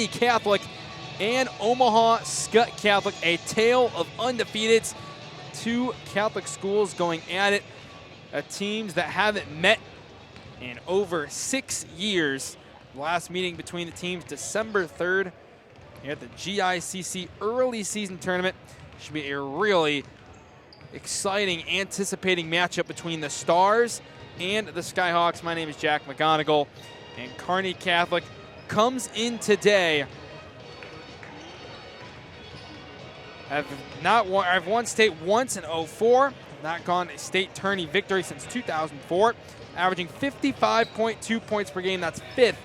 Kearney Catholic and Omaha Skutt Catholic, a tale of undefeateds. Two Catholic schools going at it, teams that haven't met in over 6 years. The last meeting between the teams December 3rd here at the GICC early season tournament. Should be a really exciting, anticipating matchup between the Stars and the Skyhawks. My name is Jack McGonigal, and Kearney Catholic comes in today. I've won state once in 04. Not gone a state tourney victory since 2004. Averaging 55.2 points per game. That's 5th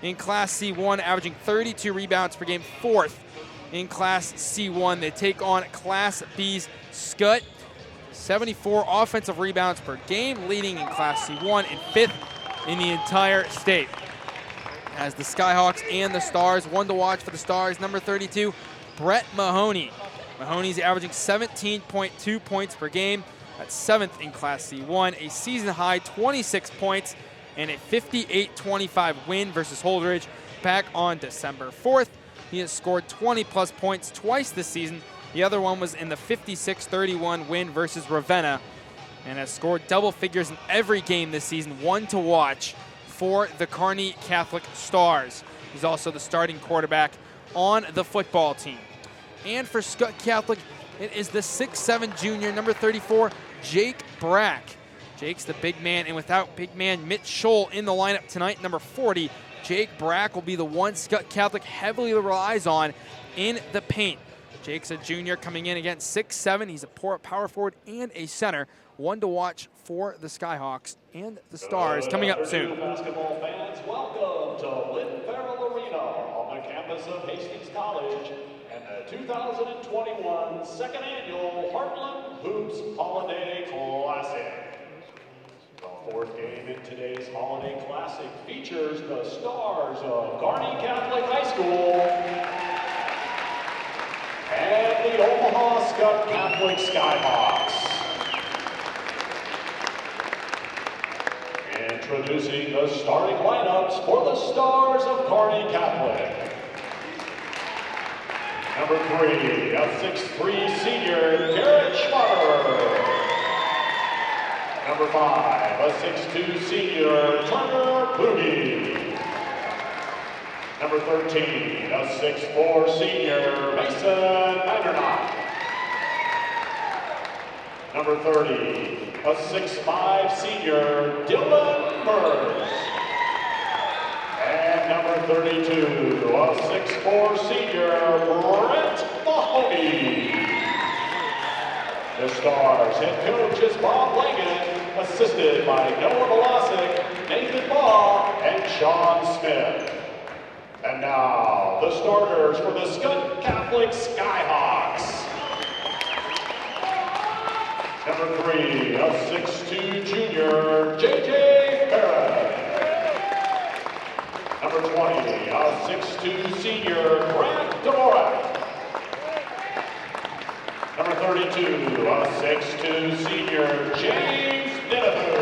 in Class C1. Averaging 32 rebounds per game. 4th in Class C1. They take on Class B's Skutt. 74 offensive rebounds per game, leading in Class C1 and 5th in the entire state. As the Skyhawks and the Stars, one to watch for the Stars, number 32, Brett Mahoney. Mahoney's averaging 17.2 points per game. That's 7th in Class C1, a season-high 26 points, and a 58-25 win versus Holdridge back on December 4th. He has scored 20-plus points twice this season. The other one was in the 56-31 win versus Ravenna, and has scored double figures in every game this season, one to watch for the Kearney Catholic Stars. He's also the starting quarterback on the football team. And for Skutt Catholic, it is the 6'7 junior, number 34, Jake Brack. Jake's the big man, and without big man Mitch Scholl in the lineup tonight, number 40, Jake Brack will be the one Skutt Catholic heavily relies on in the paint. Jake's a junior coming in against 6'7". He's a power forward and a center. One to watch for the Skyhawks and the Stars coming up soon. Basketball fans, welcome to Lynn Farrell Arena on the campus of Hastings College and the 2021 second annual Heartland Hoops Holiday Classic. The fourth game in today's Holiday Classic features the Stars of Kearney Catholic High School and the Omaha Skutt Catholic Skyhawks. Introducing the starting lineups for the Stars of Kearney Catholic. Number 3, a 6'3 senior, Garrett Schmatter. Number 5, a 6'2 senior, Turner Kluge. Number 13, a 6'4 senior, Mason Vandernock. Number 30, a 6'5 senior, Dylan Burrs. And number 32, a 6'4 senior, Brett Mahoney. The Stars head coach is Bob Langan, assisted by Noah Velasic, Nathan Baugh, and Sean Smith. And now, the starters for the Skutt Catholic Skyhawks. Number 3, a 6'2 junior, J.J. Farron. Number 20, a 6'2 senior, Grant Dvorak. Number 32, a 6'2 senior, James Ninefu.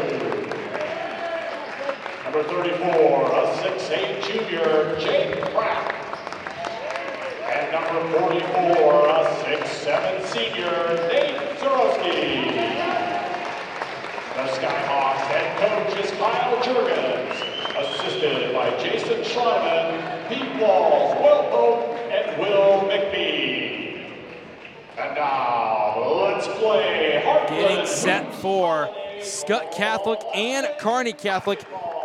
Number 34, a 6'8 junior, Jake Pratt. And number 44, a 6'7 senior, Nate Zorowski. The Skyhawks head coach is Kyle Jurgens, assisted by Jason Schleiman, Pete Walls, Will Pope, and Will McBee. And now, let's play Heartland. Getting set for Skutt Catholic and Kearney Catholic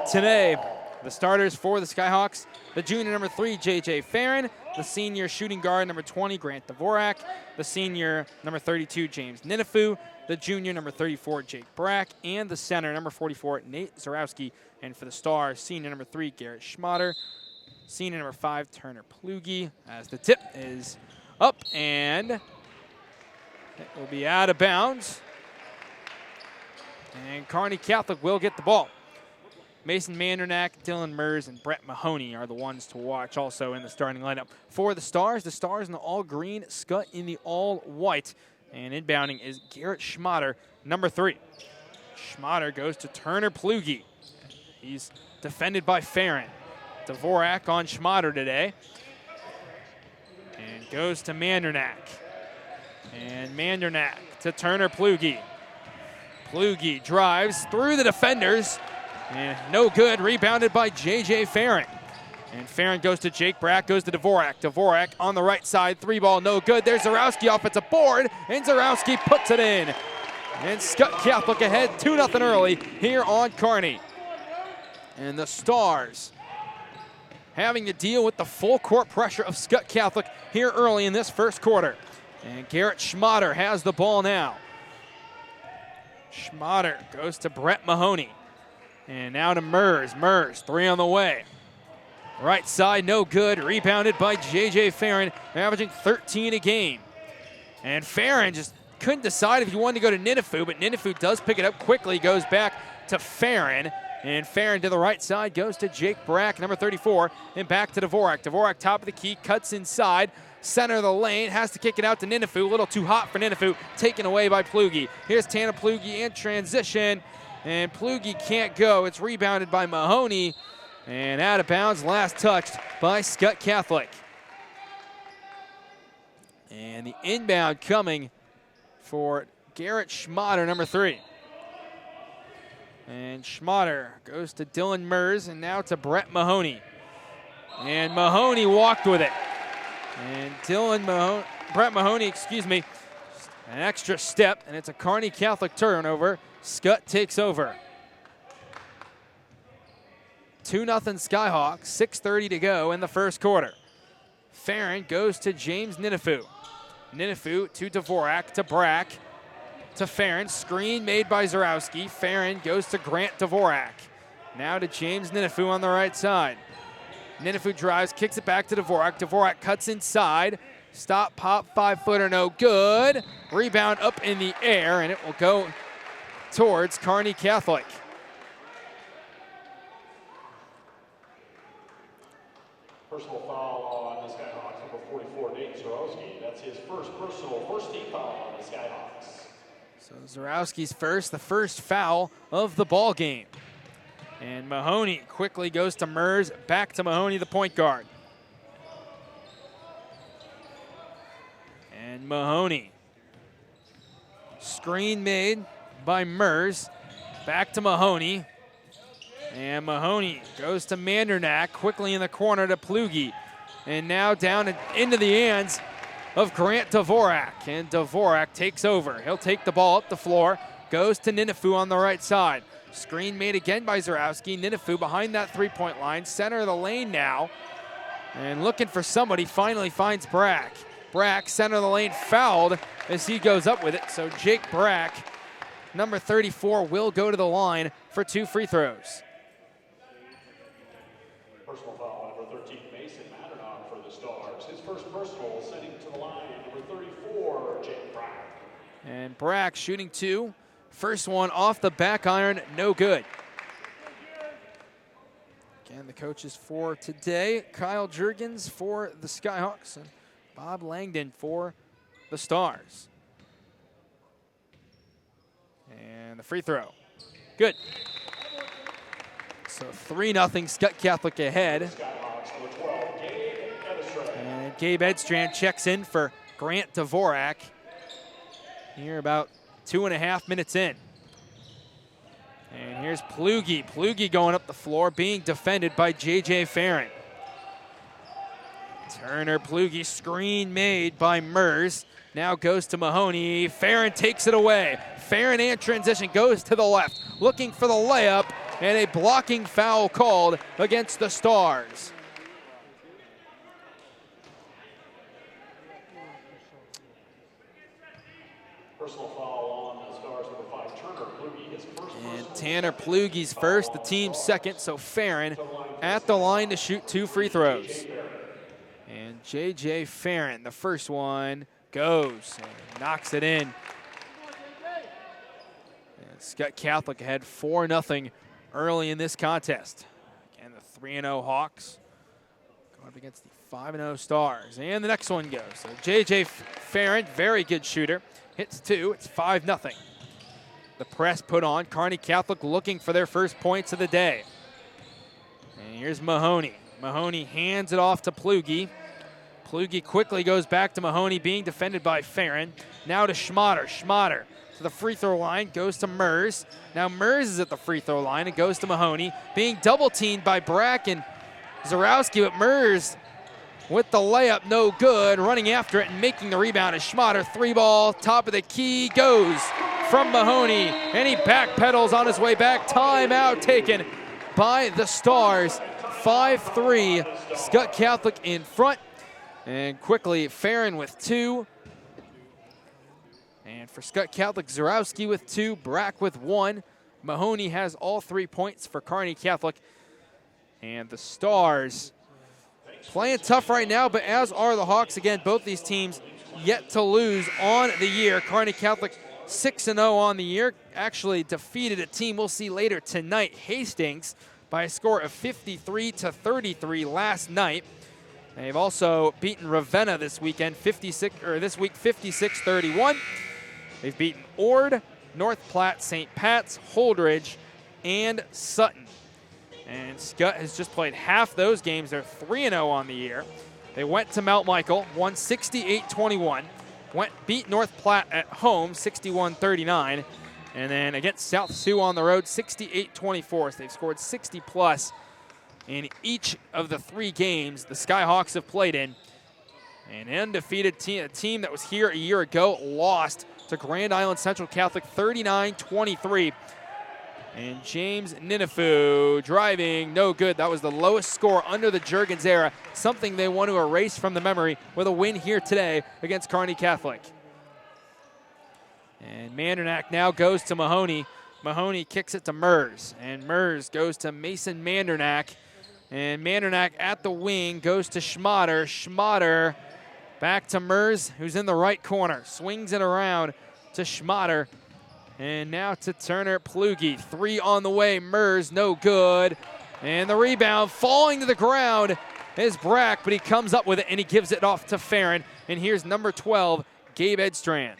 today. The starters for the Skyhawks, the junior number 3, J.J. Farron, the senior shooting guard number 20, Grant Dvorak, the senior number 32, James Ninefu, the junior number 34, Jake Brack, and the center number 44, Nate Zorowski. And for the Stars, senior number 3, Garrett Schmatter, senior number 5, Turner Plugi, as the tip is up, and it will be out of bounds. And Kearney Catholic will get the ball. Mason Mandernack, Dylan Mers, and Brett Mahoney are the ones to watch also in the starting lineup. For the Stars in the all-green, Skutt in the all-white. And inbounding is Garrett Schmatter, number 3. Schmatter goes to Turner Plugi. He's defended by Farron. Dvorak on Schmatter today. And goes to Mandernack. And Mandernack to Turner Plugi. Plugi drives through the defenders. And no good, rebounded by J.J. Farron. And Farron goes to Jake Brack, goes to Dvorak. Dvorak on the right side, 3-ball, no good. There's Zarowski offensive board, and Zarowski puts it in. And Skutt Catholic ahead 2-0 early here on Kearney. And the Stars having to deal with the full court pressure of Skutt Catholic here early in this first quarter. And Garrett Schmatter has the ball now. Schmatter goes to Brett Mahoney. And now to Mers. Mers, 3 on the way. Right side, no good. Rebounded by J.J. Farron, averaging 13 a game. And Farron just couldn't decide if he wanted to go to Ninifu, but Ninifu does pick it up quickly, goes back to Farron. And Farron to the right side goes to Jake Brack, number 34, and back to Dvorak. Dvorak, top of the key, cuts inside, center of the lane, has to kick it out to Ninifu. A little too hot for Ninifu, taken away by Plugi. Here's Tanner Plugi in transition, and Plugi can't go. It's rebounded by Mahoney, and out of bounds, last touched by Skutt Catholic. And the inbound coming for Garrett Schmatter, number 3. And Schmatter goes to Dylan Mers, and now to Brett Mahoney. And Mahoney walked with it. And Brett Mahoney, an extra step, and it's a Kearney Catholic turnover. Skutt takes over. 2-0 Skyhawks, 6:30 to go in the first quarter. Farron goes to James Ninifu. Ninifu to Dvorak, to Brack, to Farron. Screen made by Zarowski. Farron goes to Grant Dvorak. Now to James Ninifu on the right side. Ninifu drives, kicks it back to Dvorak. Dvorak cuts inside. Stop, pop, 5-footer, no good. Rebound up in the air, and it will go towards Kearney Catholic. Personal foul on the Skyhawks, number 44, Nate Zarowski. That's his first team foul on the Skyhawks. So Zarowski's the first foul of the ball game. And Mahoney quickly goes to Mers, back to Mahoney, the point guard. And Mahoney. Screen made by Mers, back to Mahoney. And Mahoney goes to Mandernack, quickly in the corner to Plugi. And now down into the hands of Grant Dvorak. And Dvorak takes over. He'll take the ball up the floor, goes to Ninifu on the right side. Screen made again by Zarowski. Ninifu behind that three-point line, center of the lane now. And looking for somebody, finally finds Brack. Brack, center of the lane, fouled as he goes up with it. So Jake Brack, number 34, will go to the line for 2 free throws. Personal foul, number 13, Mason Madernock for the Stars. His first personal, sending to the line, number 34, Jake Brack. And Brack shooting 2. First one off the back iron, no good. Again, the coaches for today, Kyle Jurgens for the Skyhawks and Bob Langdon for the Stars. And the free throw, good. So 3-0 Skutt Catholic ahead. And Gabe Edstrand checks in for Grant Dvorak. Here about 2.5 minutes in. And here's Plugi. Plugi going up the floor, being defended by J.J. Farron. Turner Plugi, screen made by Mers. Now goes to Mahoney. Farron takes it away. Farron and transition goes to the left, looking for the layup, and a blocking foul called against the Stars. Personal foul on the Stars, number 5, Turner Plugi. His first and Tanner Plugi's first, the team's second, so Farron at the line to shoot 2 free throws. And J.J. Farron, the first one, goes and knocks it in. And Skutt Catholic ahead 4-0 early in this contest. Again, the 3-0 Hawks going up against the 5-0 Stars. And the next one goes. So J.J. Farron, very good shooter. Hits 2, it's 5-0. The press put on. Kearney Catholic looking for their first points of the day. And here's Mahoney. Mahoney hands it off to Plugi. Plugi quickly goes back to Mahoney, being defended by Farron. Now to Schmatter. Schmatter to the free throw line, goes to Mers. Now Mers is at the free throw line and goes to Mahoney, being double teamed by Brack and Zarowski, but Mers with the layup, no good. Running after it and making the rebound is Schmatter. 3-ball, top of the key, goes from Mahoney, and he backpedals on his way back. Timeout taken by the Stars. 5-3, Skutt Catholic in front. And quickly, Farron with 2. And for Skutt Catholic, Zarowski with 2, Brack with 1. Mahoney has all 3 points for Kearney Catholic. And the Stars playing tough right now, but as are the Hawks. Again, both these teams yet to lose on the year. Kearney Catholic 6-0 on the year. Actually defeated a team we'll see later tonight, Hastings, by a score of 53-33 last night. They've also beaten Ravenna this weekend, 56-31. They've beaten Ord, North Platte, St. Pat's, Holdridge, and Sutton. And Skutt has just played half those games. They're 3-0 on the year. They went to Mount Michael, won 68-21. Beat North Platte at home, 61-39. And then against South Sioux on the road, 68-24. So they've scored 60+ in each of the 3 games the Skyhawks have played in. An undefeated team, a team that was here a year ago, lost to Grand Island Central Catholic 39-23. And James Ninifu driving, no good. That was the lowest score under the Juergens era, something they want to erase from the memory with a win here today against Kearney Catholic. And Mandernack now goes to Mahoney. Mahoney kicks it to Mers, and Mers goes to Mason Mandernack. And Mandernack at the wing goes to Schmatter. Schmatter back to Mers, who's in the right corner. Swings it around to Schmatter. And now to Turner Plugi. 3 on the way. Mers, no good. And the rebound falling to the ground is Brack, but he comes up with it and he gives it off to Farron. And here's number 12, Gabe Edstrand.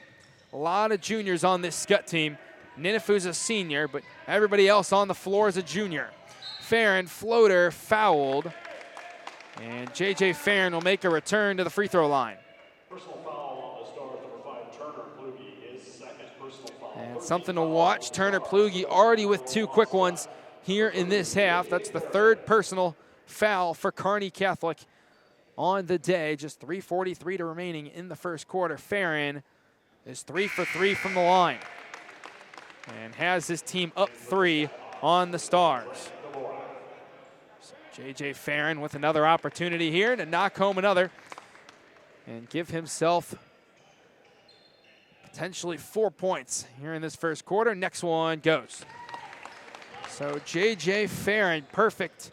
A lot of juniors on this Skutt team. Ninifu's a senior, but everybody else on the floor is a junior. Farron, floater, fouled. And J.J. Farron will make a return to the free throw line. Personal foul on the Stars, number 5, Turner Plugi, his second personal foul. And something to watch. Turner Plugi already with 2 quick ones here in this half. That's the 3rd personal foul for Kearney Catholic on the day. Just 3:43 to remaining in the first quarter. Farron is 3 for 3 from the line and has his team up 3 on the Stars. So J.J. Farron with another opportunity here to knock home another and give himself potentially 4 points here in this first quarter. Next one goes. So J.J. Farron, perfect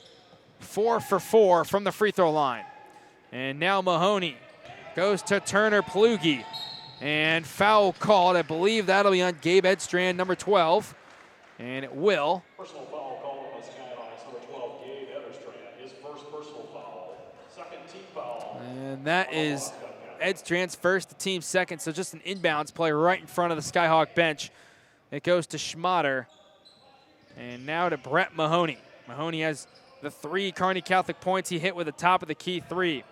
4 for 4 from the free throw line. And now Mahoney goes to Turner Plugi. And foul called. I believe that'll be on Gabe Edstrand, number 12. And it will. Personal foul called on the Skyhawks, number 12, Gabe Edstrand. His first personal foul, second team foul. And that is Edstrand's first, the team's second. So just an inbounds play right in front of the Skyhawk bench. It goes to Schmatter. And now to Brett Mahoney. Mahoney has the 3 Kearney Catholic points he hit with the top of the key 3.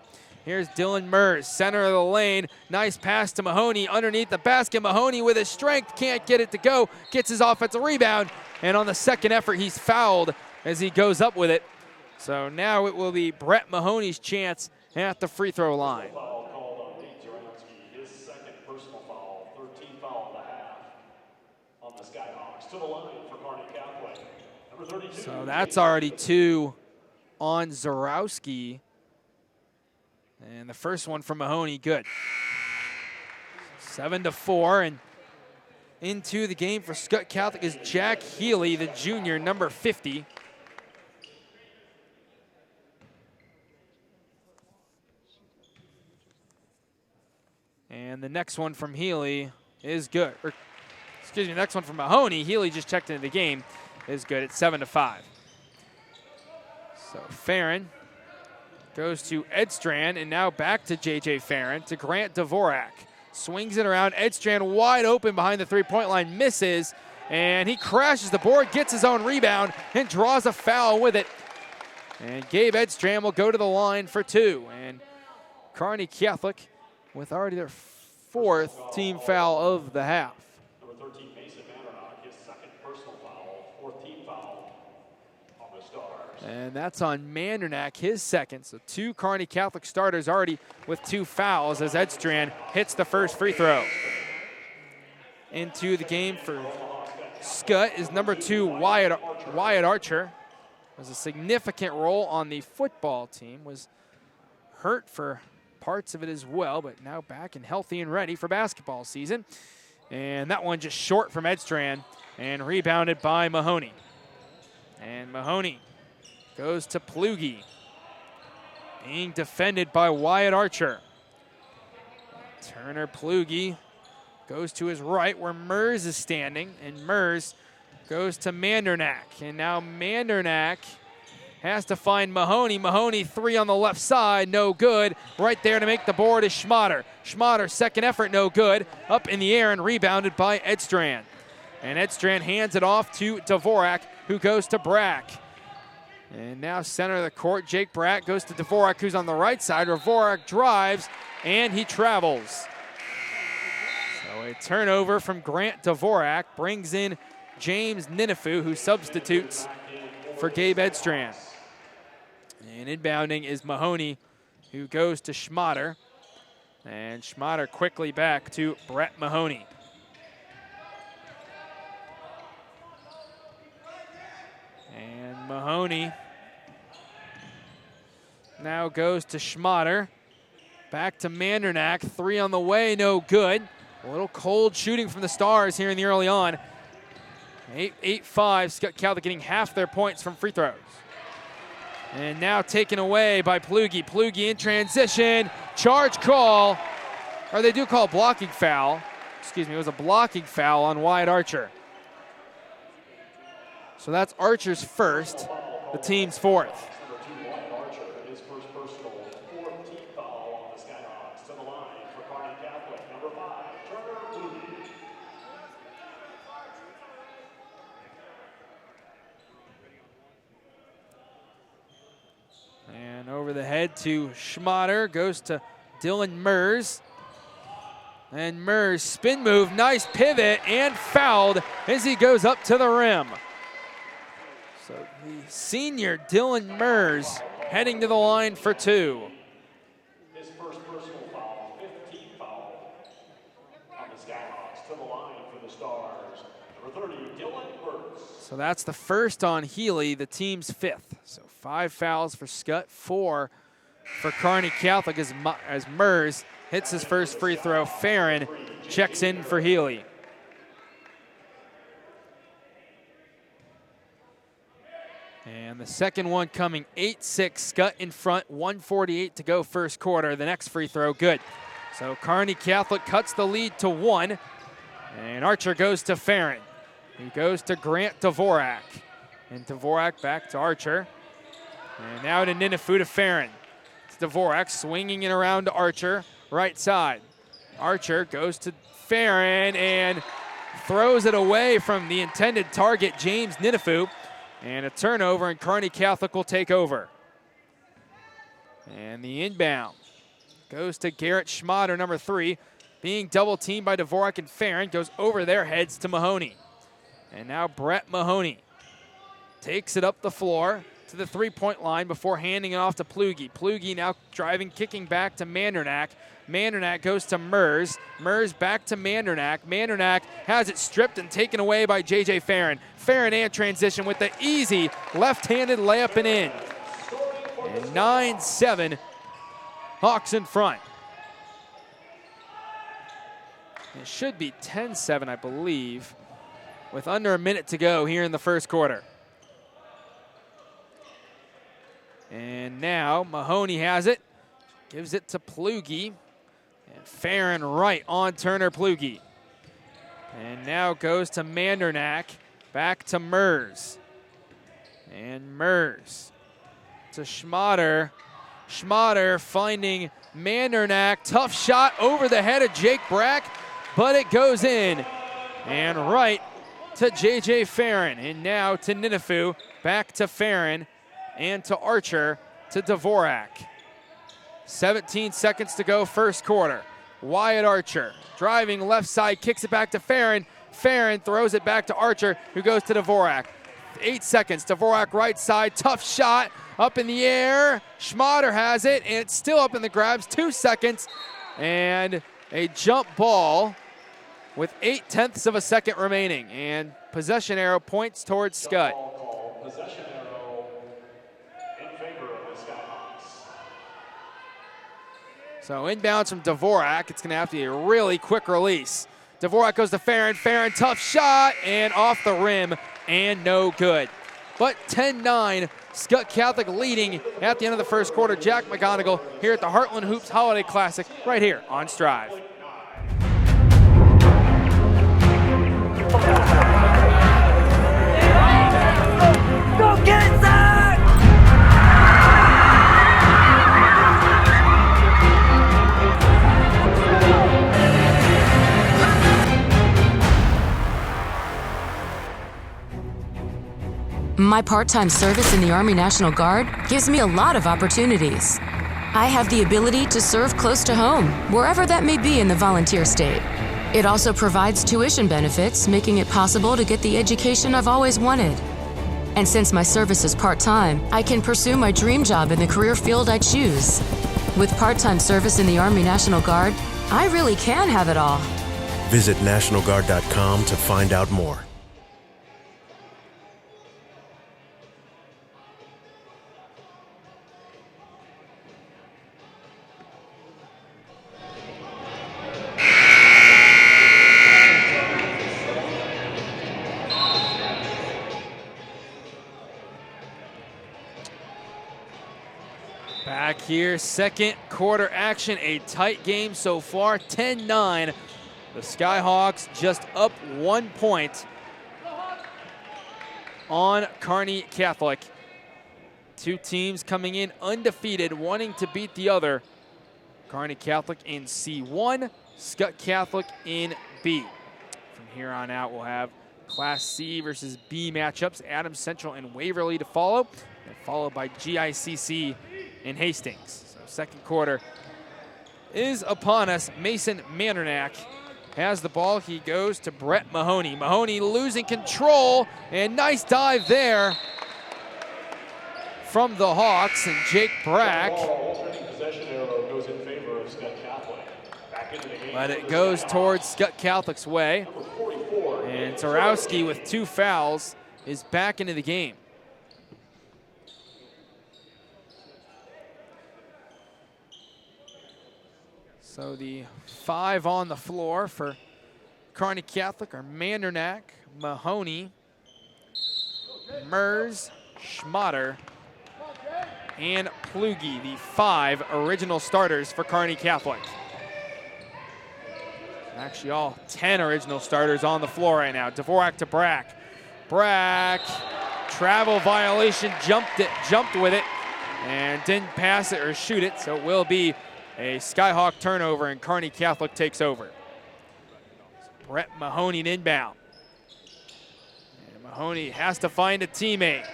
Here's Dylan Mers, center of the lane. Nice pass to Mahoney underneath the basket. Mahoney with his strength can't get it to go. Gets his offensive rebound. And on the second effort, he's fouled as he goes up with it. So now it will be Brett Mahoney's chance at the free throw line. Foul called on Nate Zarowski, his second personal foul, 13 foul and a half on the Skyhawks. To the line for Kearney Catholic, number 32. So that's already 2 on Zarowski. And the first one from Mahoney, good. 7-4, and into the game for Skutt Catholic is Jack Healy, the junior, number 50. And the next one from Healy is good. The next one from Mahoney. Healy just checked into the game, is good. It's 7-5. So Farron goes to Edstrand, and now back to J.J. Farron to Grant Dvorak. Swings it around. Edstrand wide open behind the three-point line, misses, and he crashes the board, gets his own rebound, and draws a foul with it. And Gabe Edstrand will go to the line for 2. And Kearney Catholic with already their 4th team foul of the half. Number 13, Mason Mandernock, his 2nd personal foul, 4th team foul on the Stars. And that's on Mandernack, his 2nd. So 2 Kearney Catholic starters already with 2 fouls as Edstrand hits the first free throw. Into the game for Skutt is number 2, Wyatt Archer. Has a significant role on the football team, was hurt for parts of it as well, but now back and healthy and ready for basketball season. And that one just short from Edstrand and rebounded by Mahoney. And Mahoney goes to Plugi, being defended by Wyatt Archer. Turner Plugi goes to his right where Mers is standing, and Mers goes to Mandernack. And now Mandernack has to find Mahoney. Mahoney 3 on the left side, no good. Right there to make the board is Schmatter. Schmatter, 2nd effort, no good. Up in the air and rebounded by Edstrand. And Edstrand hands it off to Dvorak, who goes to Brack. And now center of the court, Jake Brack goes to Dvorak, who's on the right side. Dvorak drives, and he travels. So a turnover from Grant Dvorak brings in James Ninifu, who substitutes for Gabe Edstrand. And inbounding is Mahoney, who goes to Schmatter. And Schmatter quickly back to Brett Mahoney. And Mahoney now goes to Schmatter. Back to Mandernack, 3 on the way, no good. A little cold shooting from the Stars here in the early on. 8-5, Skutt Catholic getting half their points from free throws. And now taken away by Plugi. Plugi in transition, charge call, or they do call a blocking foul. Excuse me, it was a blocking foul on Wyatt Archer. So that's Archer's first, the team's 4th. And over the head to Schmatter, goes to Dylan Mers. And Mers, spin move, nice pivot, and fouled as he goes up to the rim. So the senior Dylan Mers heading to the line for 2. His first personal foul, 5th team foul on the Skyhawks, to the line for the Stars. Number 30, Dylan Mers. So that's the first on Healy, the team's 5th. So 5 fouls for Skutt, 4 for Kearney Catholic as Mers hits his first free throw. Farron checks in for Healy. And the second one coming 8-6, Skutt in front, 1:48 to go first quarter. The next free throw, good. So Kearney Catholic cuts the lead to 1, and Archer goes to Farron, who goes to Grant Dvorak. And Dvorak back to Archer. And now to Ninifu to Farron. It's Dvorak swinging it around to Archer, right side. Archer goes to Farron and throws it away from the intended target, James Ninifu. And a turnover, and Kearney Catholic will take over. And the inbound goes to Garrett Schmatter, number 3, being double teamed by Dvorak and Farron, goes over their heads to Mahoney. And now Brett Mahoney takes it up the floor to the 3-point line before handing it off to Plugi. Plugi now driving, kicking back to Mandernack. Mandernack goes to Mers. Mers back to Mandernack. Mandernack has it stripped and taken away by J.J. Farron. Farron and transition with the easy left-handed layup and in. And 9-7, Hawks in front. It should be 10-7, I believe, with under a minute to go here in the first quarter. And now Mahoney has it, gives it to Plugi, and Farron right on Turner Plugi. And now goes to Mandernack, back to Mers. And Mers to Schmatter. Schmatter finding Mandernack, tough shot over the head of Jake Brack, but it goes in. And right to J.J. Farron, and now to Ninifu, back to Farron, and to Archer, to Dvorak. 17 seconds to go, first quarter. Wyatt Archer driving left side, kicks it back to Farron. Farron throws it back to Archer, who goes to Dvorak. 8 seconds, Dvorak right side, tough shot, up in the air. Schmatter has it, and it's still up in the grabs, 2 seconds. And a jump ball with 0.8 of a second remaining. And possession arrow points towards Skutt. Possession arrow in favor of the Skyhawks. So inbounds from Dvorak, it's gonna have to be a really quick release. Dvorak goes to Farron, Farron tough shot, and off the rim, and no good. But 10-9, Skutt Catholic leading at the end of the first quarter. Jack McGonigal here at the Heartland Hoops Holiday Classic right here on Strive. Go get it, Zach! My part-time service in the Army National Guard gives me a lot of opportunities. I have the ability to serve close to home, wherever that may be in the volunteer state. It also provides tuition benefits, making it possible to get the education I've always wanted. And since my service is part-time, I can pursue my dream job in the career field I choose. With part-time service in the Army National Guard, I really can have it all. Visit NationalGuard.com to find out more. Back here, second quarter action, a tight game so far, 10-9. The Skyhawks just up 1 point on Kearney Catholic. Two teams coming in undefeated, wanting to beat the other. Kearney Catholic in C1, Skutt Catholic in B. From here on out, we'll have Class C versus B matchups, Adams Central and Waverly to follow, and followed by GICC in Hastings. So second quarter is upon us. Mason Mandernack has the ball. He goes to Brett Mahoney. Mahoney losing control, and nice dive there from the Hawks, and Jake Brack. Possession arrow goes in favor of Skutt Catholic. Back into the game. But it goes towards Skutt Catholic's way. And Zarowski with 2 fouls is back into the game. So the 5 on the floor for Kearney Catholic are Mandernack, Mahoney, Mers, Schmatter, and Plugi, the 5 original starters for Kearney Catholic. Actually, all 10 original starters on the floor right now. Dvorak to Brack. Brack, travel violation, jumped with it, and didn't pass it or shoot it, so it will be a Skyhawk turnover, and Kearney Catholic takes over. Brett Mahoney inbound. And Mahoney has to find a teammate.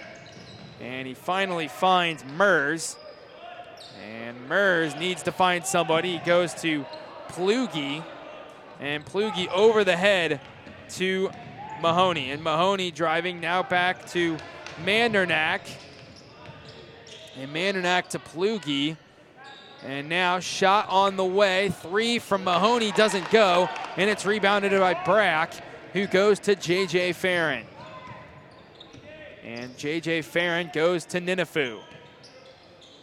And he finally finds Mers. And Mers needs to find somebody. He goes to Plugi. And Plugi over the head to Mahoney. And Mahoney driving now back to Mandernack. And Mandernack to Plugi. And now shot on the way. 3 from Mahoney doesn't go. And it's rebounded by Brack, who goes to J.J. Farron. And J.J. Farron goes to Ninifu.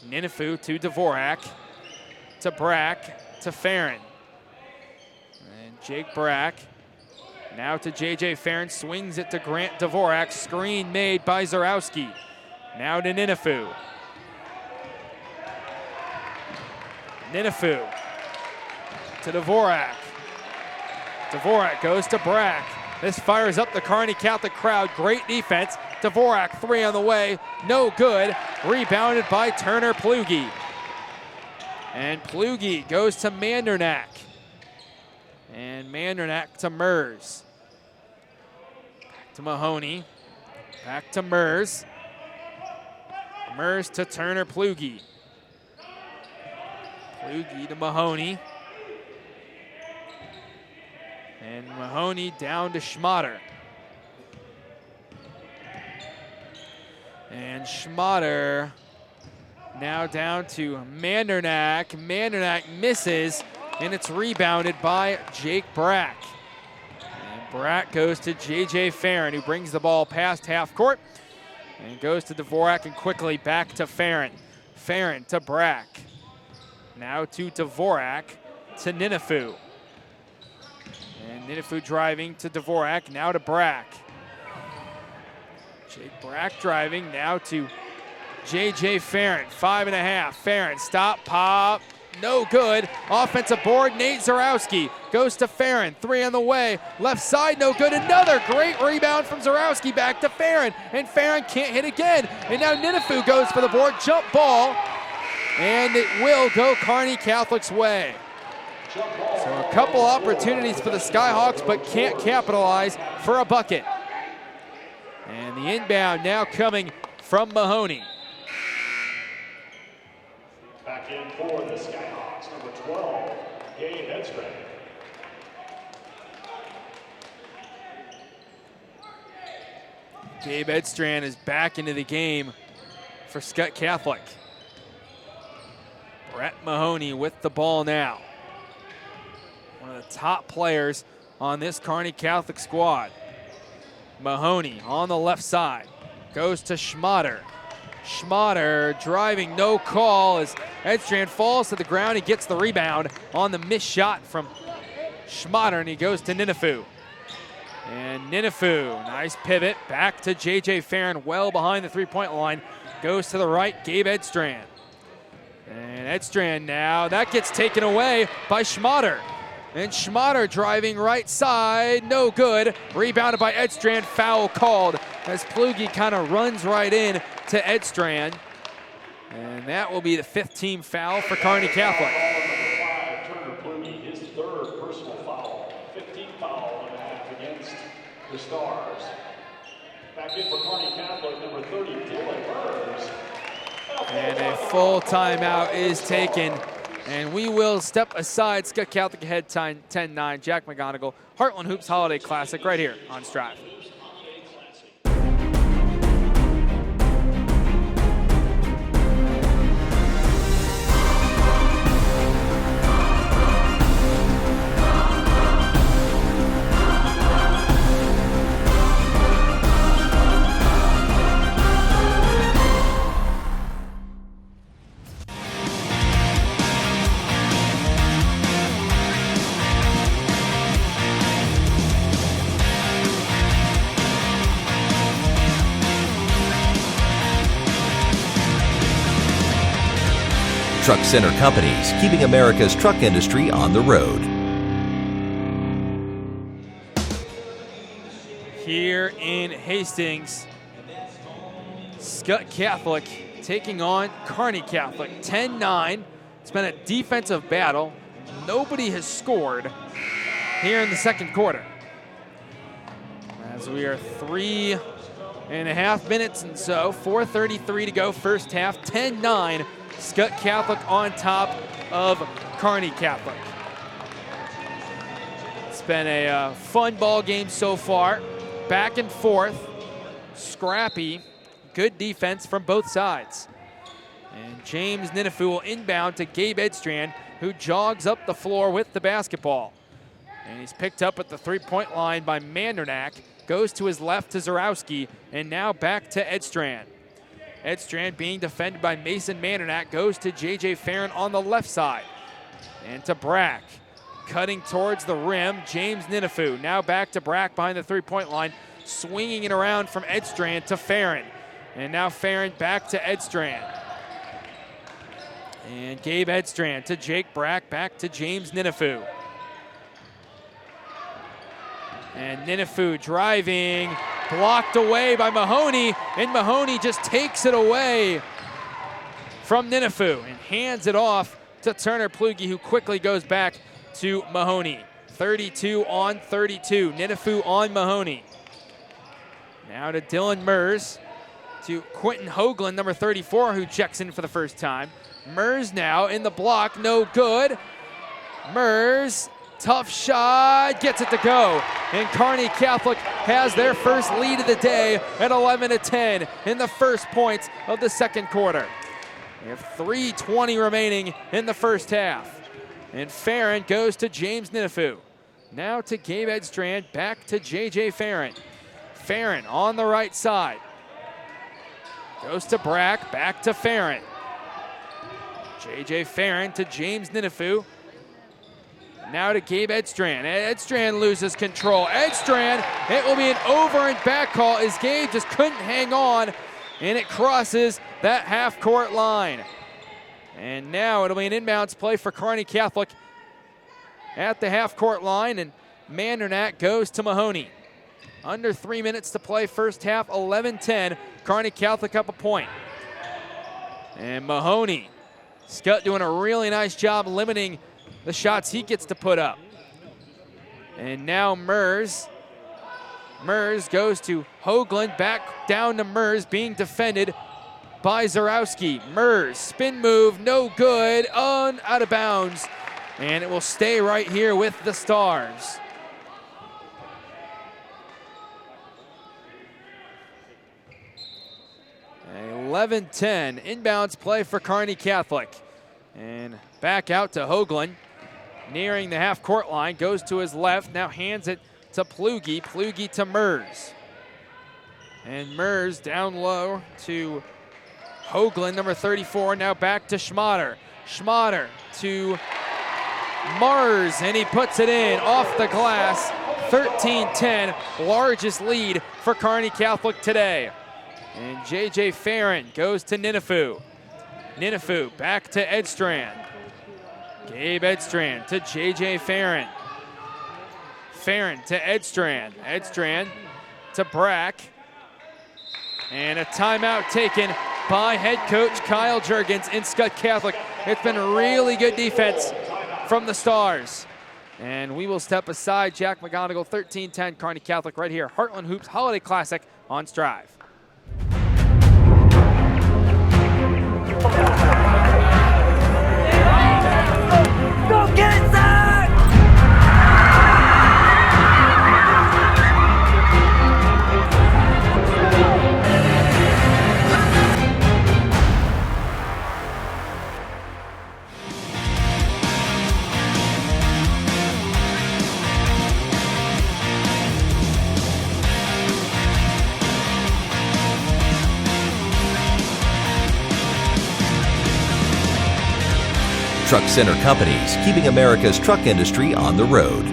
Ninifu to Dvorak, to Brack, to Farron. And Jake Brack now to J.J. Farron, swings it to Grant Dvorak. Screen made by Zarowski. Now to Ninifu. Ninifu to Dvorak. Dvorak goes to Brack. This fires up the Kearney Catholic crowd. Great defense. Dvorak, 3 on the way. No good. Rebounded by Turner Plugi. And Plugi goes to Mandernack. And Mandernack to Mers. Back to Mahoney. Back to Mers. Mers to Turner Plugi. Kluge to Mahoney. And Mahoney down to Schmatter. And Schmatter now down to Mandernack. Mandernack misses, and it's rebounded by Jake Brack. And Brack goes to J.J. Farron, who brings the ball past half court. And goes to Dvorak and quickly back to Farron. Farron to Brack. Now to Dvorak to Ninifu. And Ninifu driving to Dvorak, now to Brack. Jake Brack driving, now to J.J. Farron, 5.5. Farron, stop, pop, no good. Offensive board, Nate Zarowski goes to Farron, 3 on the way. Left side, no good. Another great rebound from Zarowski back to Farron, and Farron can't hit again. And now Ninifu goes for the board, jump ball, and it will go Kearney Catholic's way. So a couple opportunities for the Skyhawks, but can't capitalize for a bucket. And the inbound now coming from Mahoney. Back in for the Skyhawks, number 12, Gabe Edstrand. Gabe Edstrand is back into the game for Skutt Catholic. Brett Mahoney with the ball now. One of the top players on this Kearney Catholic squad. Mahoney on the left side, goes to Schmatter. Schmatter driving, no call as Edstrand falls to the ground. He gets the rebound on the missed shot from Schmatter, and he goes to Ninifu. And Ninifu, nice pivot, back to J.J. Farron, well behind the three-point line. Goes to the right, Gabe Edstrand. And Edstrand now, that gets taken away by Schmatter. And Schmatter driving right side, no good. Rebounded by Edstrand, foul called as Kluge kind of runs right in to Edstrand. And that will be the 5th team foul for Kearney Catholic. Turner Kluge, his 3rd personal foul, 15th foul and a half against the Stars. Back in for Kearney Catholic, number 30, Dylan Burrs. And a full timeout is taken. And we will step aside. Skutt Catholic ahead 10-9. Jack McGonigal, Heartland Hoops Holiday Classic right here on Strive. Truck Center Companies, keeping America's truck industry on the road. Here in Hastings, Skutt Catholic taking on Kearney Catholic, 10-9. It's been a defensive battle. Nobody has scored here in the second quarter. As we are 3.5 minutes and so, 4:33 to go first half, 10-9. Skutt Catholic on top of Kearney Catholic. It's been a fun ball game so far. Back and forth, scrappy, good defense from both sides. And James Ninifu will inbound to Gabe Edstrand, who jogs up the floor with the basketball. And he's picked up at the three-point line by Mandernack, goes to his left to Zarowski, and now back to Edstrand. Edstrand being defended by Mason Mandernack, goes to J.J. Farron on the left side. And to Brack. Cutting towards the rim, James Ninifu. Now back to Brack behind the three-point line. Swinging it around from Edstrand to Farron. And now Farron back to Edstrand. And Gabe Edstrand to Jake Brack, back to James Ninifu. And Ninifu driving, blocked away by Mahoney, and Mahoney just takes it away from Ninifu and hands it off to Turner Plugi, who quickly goes back to Mahoney. 32 on 32, Ninifu on Mahoney. Now to Dylan Mers. to Quentin Hoagland, number 34, who checks in for the first time. Mers now in the block, no good. Mers, tough shot, gets it to go. And Kearney Catholic has their first lead of the day at 11-10 in the first points of the second quarter. We have 3:20 remaining in the first half. And Farron goes to James Ninifu. Now to Gabe Edstrand, back to J.J. Farron. Farron on the right side. Goes to Brack, back to Farron. J.J. Farron to James Ninifu. Now to Gabe Edstrand. Edstrand loses control. Edstrand, it will be an over and back call as Gabe just couldn't hang on, and it crosses that half-court line. And now it'll be an inbounds play for Kearney Catholic at the half-court line, and Mandernack goes to Mahoney. Under 3 minutes to play first half, 11-10. Kearney Catholic up a point. And Mahoney, Skutt doing a really nice job limiting the shots he gets to put up. And now Mers. Mers goes to Hoagland, back down to Mers, being defended by Zarowski. Mers, spin move, no good, out of bounds. And it will stay right here with the Stars. An 11-10 inbounds play for Kearney Catholic. And back out to Hoagland. Nearing the half-court line, goes to his left, now hands it to Plugi. Plugi to Mers. And Mers down low to Hoagland, number 34, now back to Schmatter. Schmatter to Mars, and he puts it in off the glass. 13-10, largest lead for Kearney Catholic today. And J.J. Farron goes to Ninifu. Ninifu back to Edstrand. Gabe Edstrand to J.J. Farron. Farron to Edstrand. Edstrand to Brack. And a timeout taken by head coach Kyle Juergens in Skutt Catholic. It's been really good defense from the Stars. And we will step aside. Jack McGonigal, 13-10, Kearney Catholic right here. Heartland Hoops Holiday Classic on Strive. Go get it, Zach! Truck Center Companies, keeping America's truck industry on the road.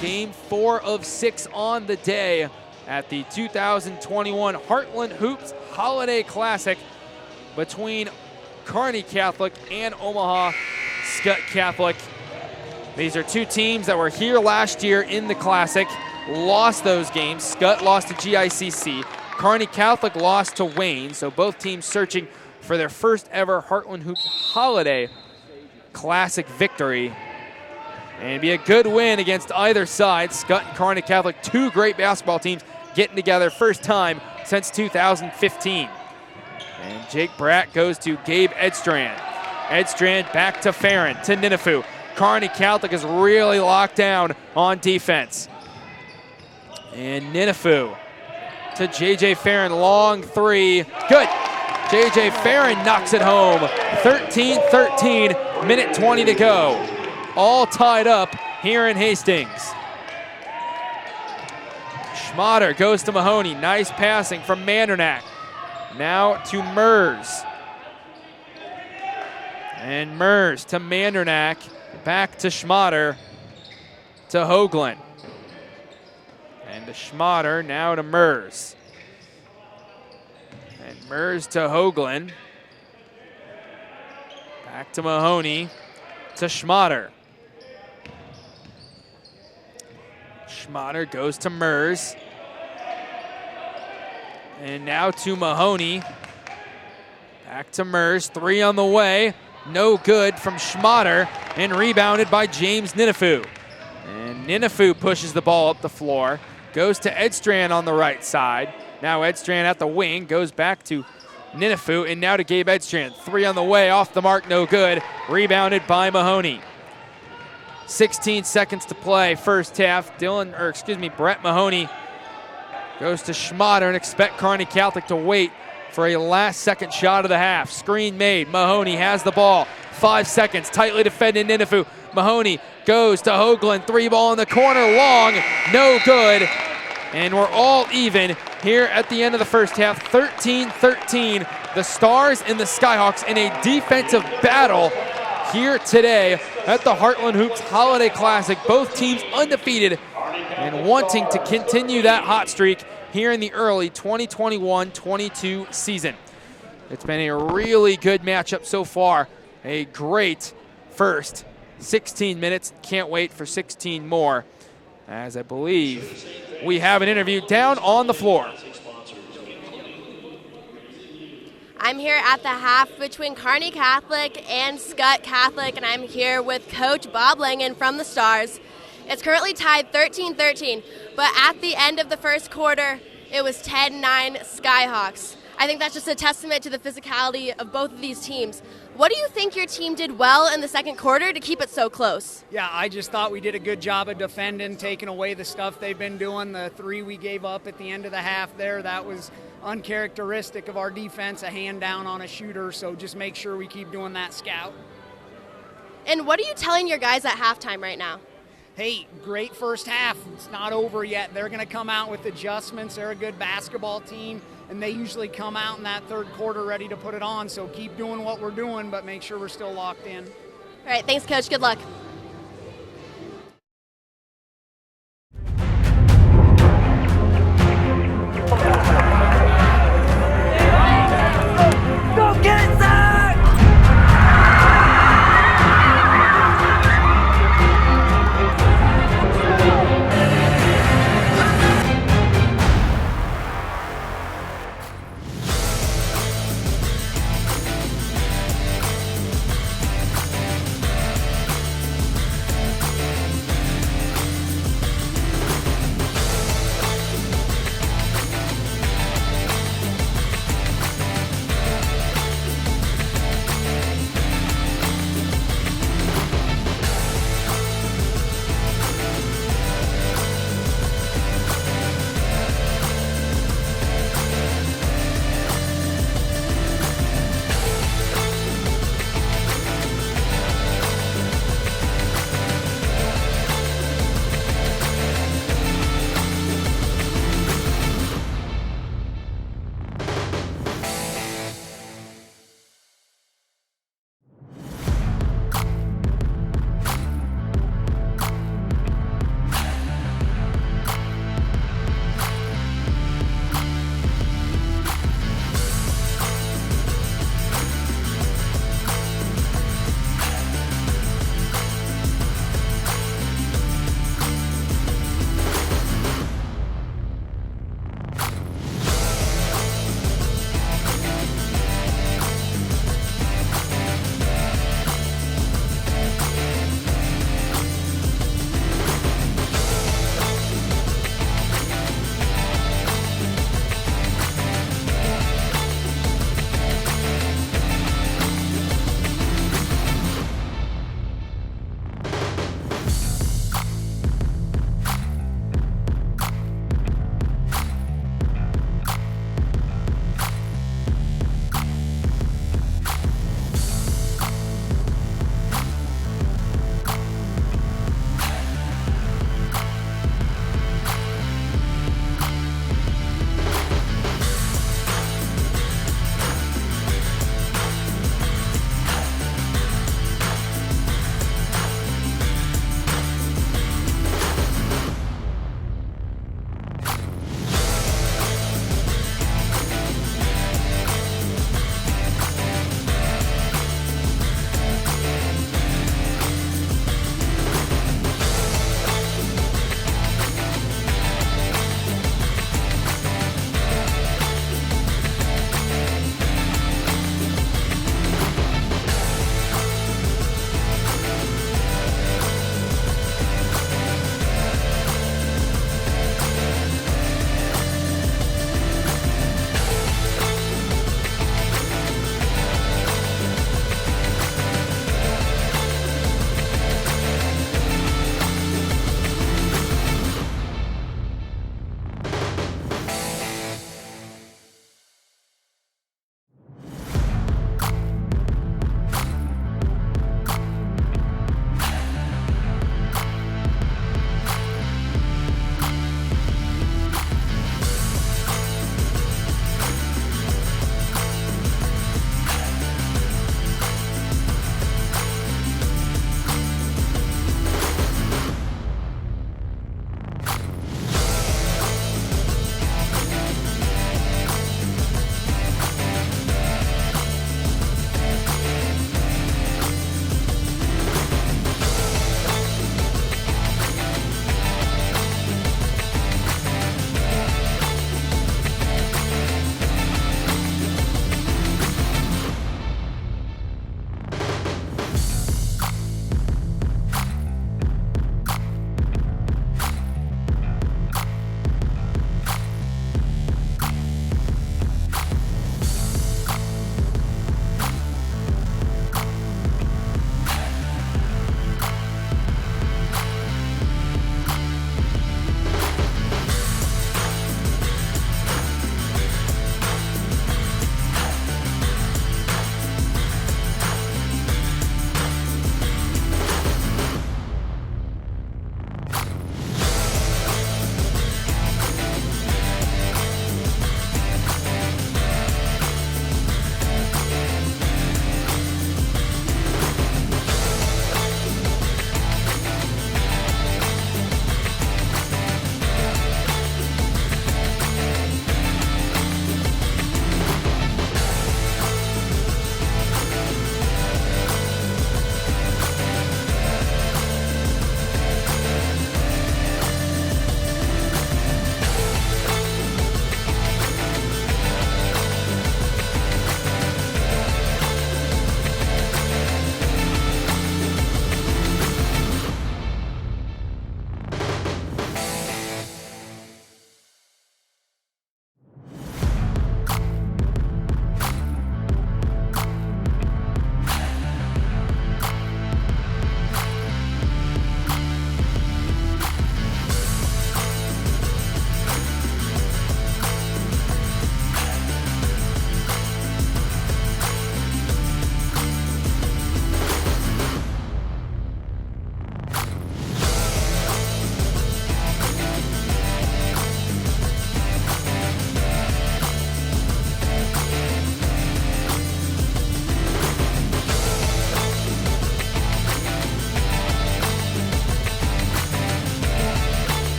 Game 4 of 6 on the day at the 2021 Heartland Hoops Holiday Classic between Kearney Catholic and Omaha Skutt Catholic. These are two teams that were here last year in the Classic, lost those games. Skutt lost to GICC. Kearney Catholic lost to Wayne, so both teams searching for their first ever Heartland Hoops Holiday Classic victory. And it'd be a good win against either side. Skutt and Kearney Catholic, two great basketball teams getting together first time since 2015. And Jake Brack goes to Gabe Edstrand. Edstrand back to Farron, to Ninifu. Kearney Catholic is really locked down on defense. And Ninifu to J.J. Farron, long three, good. J.J. Farron knocks it home. 13-13, minute 20 to go. All tied up here in Hastings. Schmatter goes to Mahoney, nice passing from Mandernack. Now to Mers. And Mers to Mandernack, back to Schmatter, to Hoagland. And to Schmatter, now to Mers. And Mers to Hoagland. Back to Mahoney, to Schmatter. Schmatter goes to Mers. And now to Mahoney. Back to Mers, three on the way. No good from Schmatter, and rebounded by James Ninifu. And Ninifu pushes the ball up the floor. Goes to Edstrand on the right side. Now Edstrand at the wing. Goes back to Ninifu, and now to Gabe Edstrand. 3 on the way, off the mark, no good. Rebounded by Mahoney. 16 seconds to play, first half. Brett Mahoney goes to Schmatter and expect Kearney Catholic to wait for a last second shot of the half. Screen made, Mahoney has the ball. 5 seconds, tightly defended Ninifu. Mahoney goes to Hoagland, 3 ball in the corner, long, no good. And we're all even here at the end of the first half, 13-13. The Stars and the Skyhawks in a defensive battle here today at the Heartland Hoops Holiday Classic. Both teams undefeated and wanting to continue that hot streak here in the early 2021-22 season. It's been a really good matchup so far. A great first 16 minutes. Can't wait for 16 more, as I believe we have an interview down on the floor. I'm here at the half between Kearney Catholic and Skutt Catholic, and I'm here with Coach Bob Langen from the Stars. It's currently tied 13-13, but at the end of the first quarter, it was 10-9 Skyhawks. I think that's just a testament to the physicality of both of these teams. What do you think your team did well in the second quarter to keep it so close? Yeah, I just thought we did a good job of defending, taking away the stuff they've been doing. The 3 we gave up at the end of the half there, that was uncharacteristic of our defense, a hand down on a shooter, so just make sure we keep doing that, Scout. And what are you telling your guys at halftime right now? Hey, great first half. It's not over yet. They're going to come out with adjustments. They're a good basketball team, and they usually come out in that third quarter ready to put it on. So keep doing what we're doing, but make sure we're still locked in. All right, thanks, Coach. Good luck. Go get it, Zach!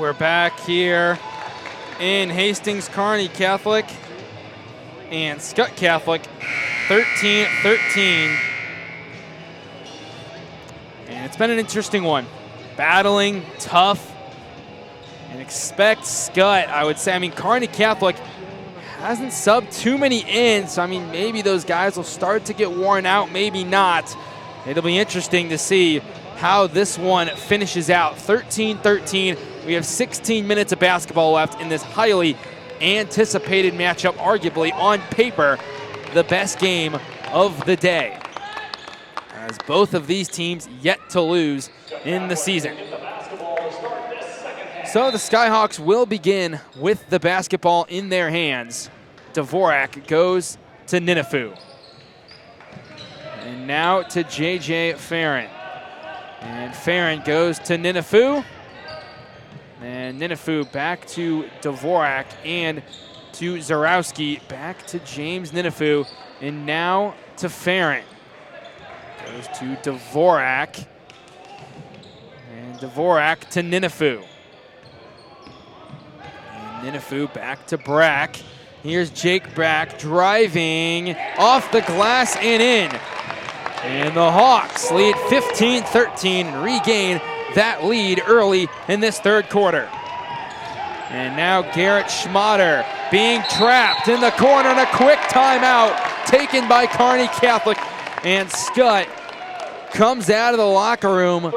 we're back here in Hastings Kearney Catholic and Skutt Catholic, 13-13. And it's been an interesting one. Battling, tough, and expect Skutt, I would say. I mean, Kearney Catholic hasn't subbed too many in, so I mean, maybe those guys will start to get worn out, maybe not. It'll be interesting to see how this one finishes out. 13-13. We have 16 minutes of basketball left in this highly anticipated matchup, arguably on paper the best game of the day, as both of these teams yet to lose in the season. So the Skyhawks will begin with the basketball in their hands. Dvorak goes to Ninifu. And now to J.J. Farron. And Farron goes to Ninifu. And Ninifu back to Dvorak and to Zarowski. Back to James Ninifu. And now to Farron. Goes to Dvorak. And Dvorak to Ninifu. And Ninifu back to Brack. Here's Jake Brack driving off the glass and in. And the Hawks lead 15-13 and regain that lead early in this third quarter. And now Garrett Schmatter being trapped in the corner, and a quick timeout taken by Kearney Catholic. And Skutt comes out of the locker room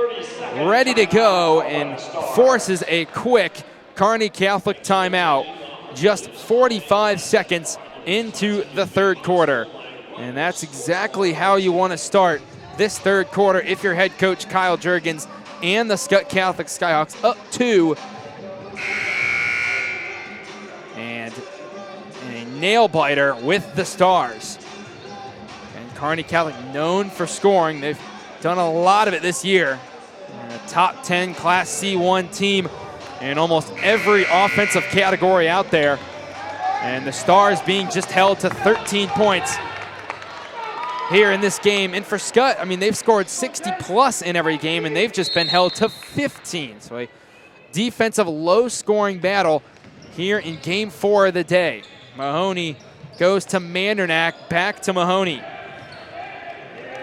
ready to go and forces a quick Kearney Catholic timeout just 45 seconds into the third quarter. And that's exactly how you want to start this third quarter if you're head coach Kyle Juergens and the Skutt Catholic Skyhawks up 2. And a nail-biter with the Stars. And Kearney Catholic known for scoring. They've done a lot of it this year. And a top 10 Class C1 team in almost every offensive category out there. And the Stars being just held to 13 points here in this game. And for Skutt, I mean, they've scored 60+ in every game, and they've just been held to 15. So a defensive low-scoring battle here in Game 4 of the day. Mahoney goes to Mandernack, back to Mahoney.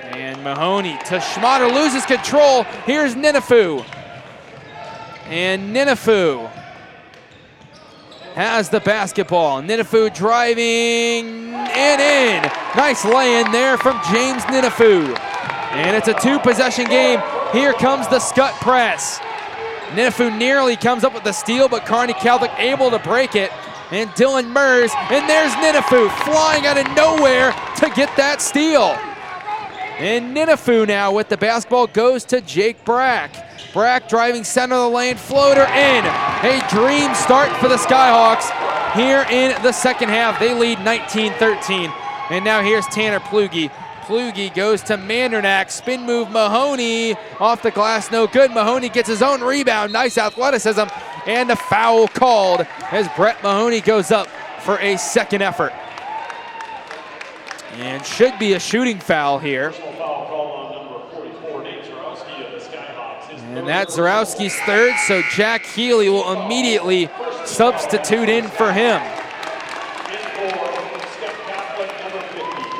And Mahoney to Schmatter, loses control. Here's Ninifu. And Ninifu has the basketball. Ninifu driving and in. Nice lay-in there from James Ninifu. And it's a 2-possession game. Here comes the Skutt press. Ninifu nearly comes up with the steal, but Kearney Catholic able to break it. And Dylan Mers, and there's Ninifu flying out of nowhere to get that steal. And Ninifu now with the basketball goes to Jake Brack. Brack driving center of the lane, floater in. A dream start for the Skyhawks here in the second half. They lead 19-13. And now here's Tanner Plugi. Plugi goes to Mandernack, spin move Mahoney, off the glass, no good. Mahoney gets his own rebound, nice athleticism, and a foul called as Brett Mahoney goes up for a second effort. And should be a shooting foul here. And that's Zarowski's third, so Jack Healy will immediately substitute in for him.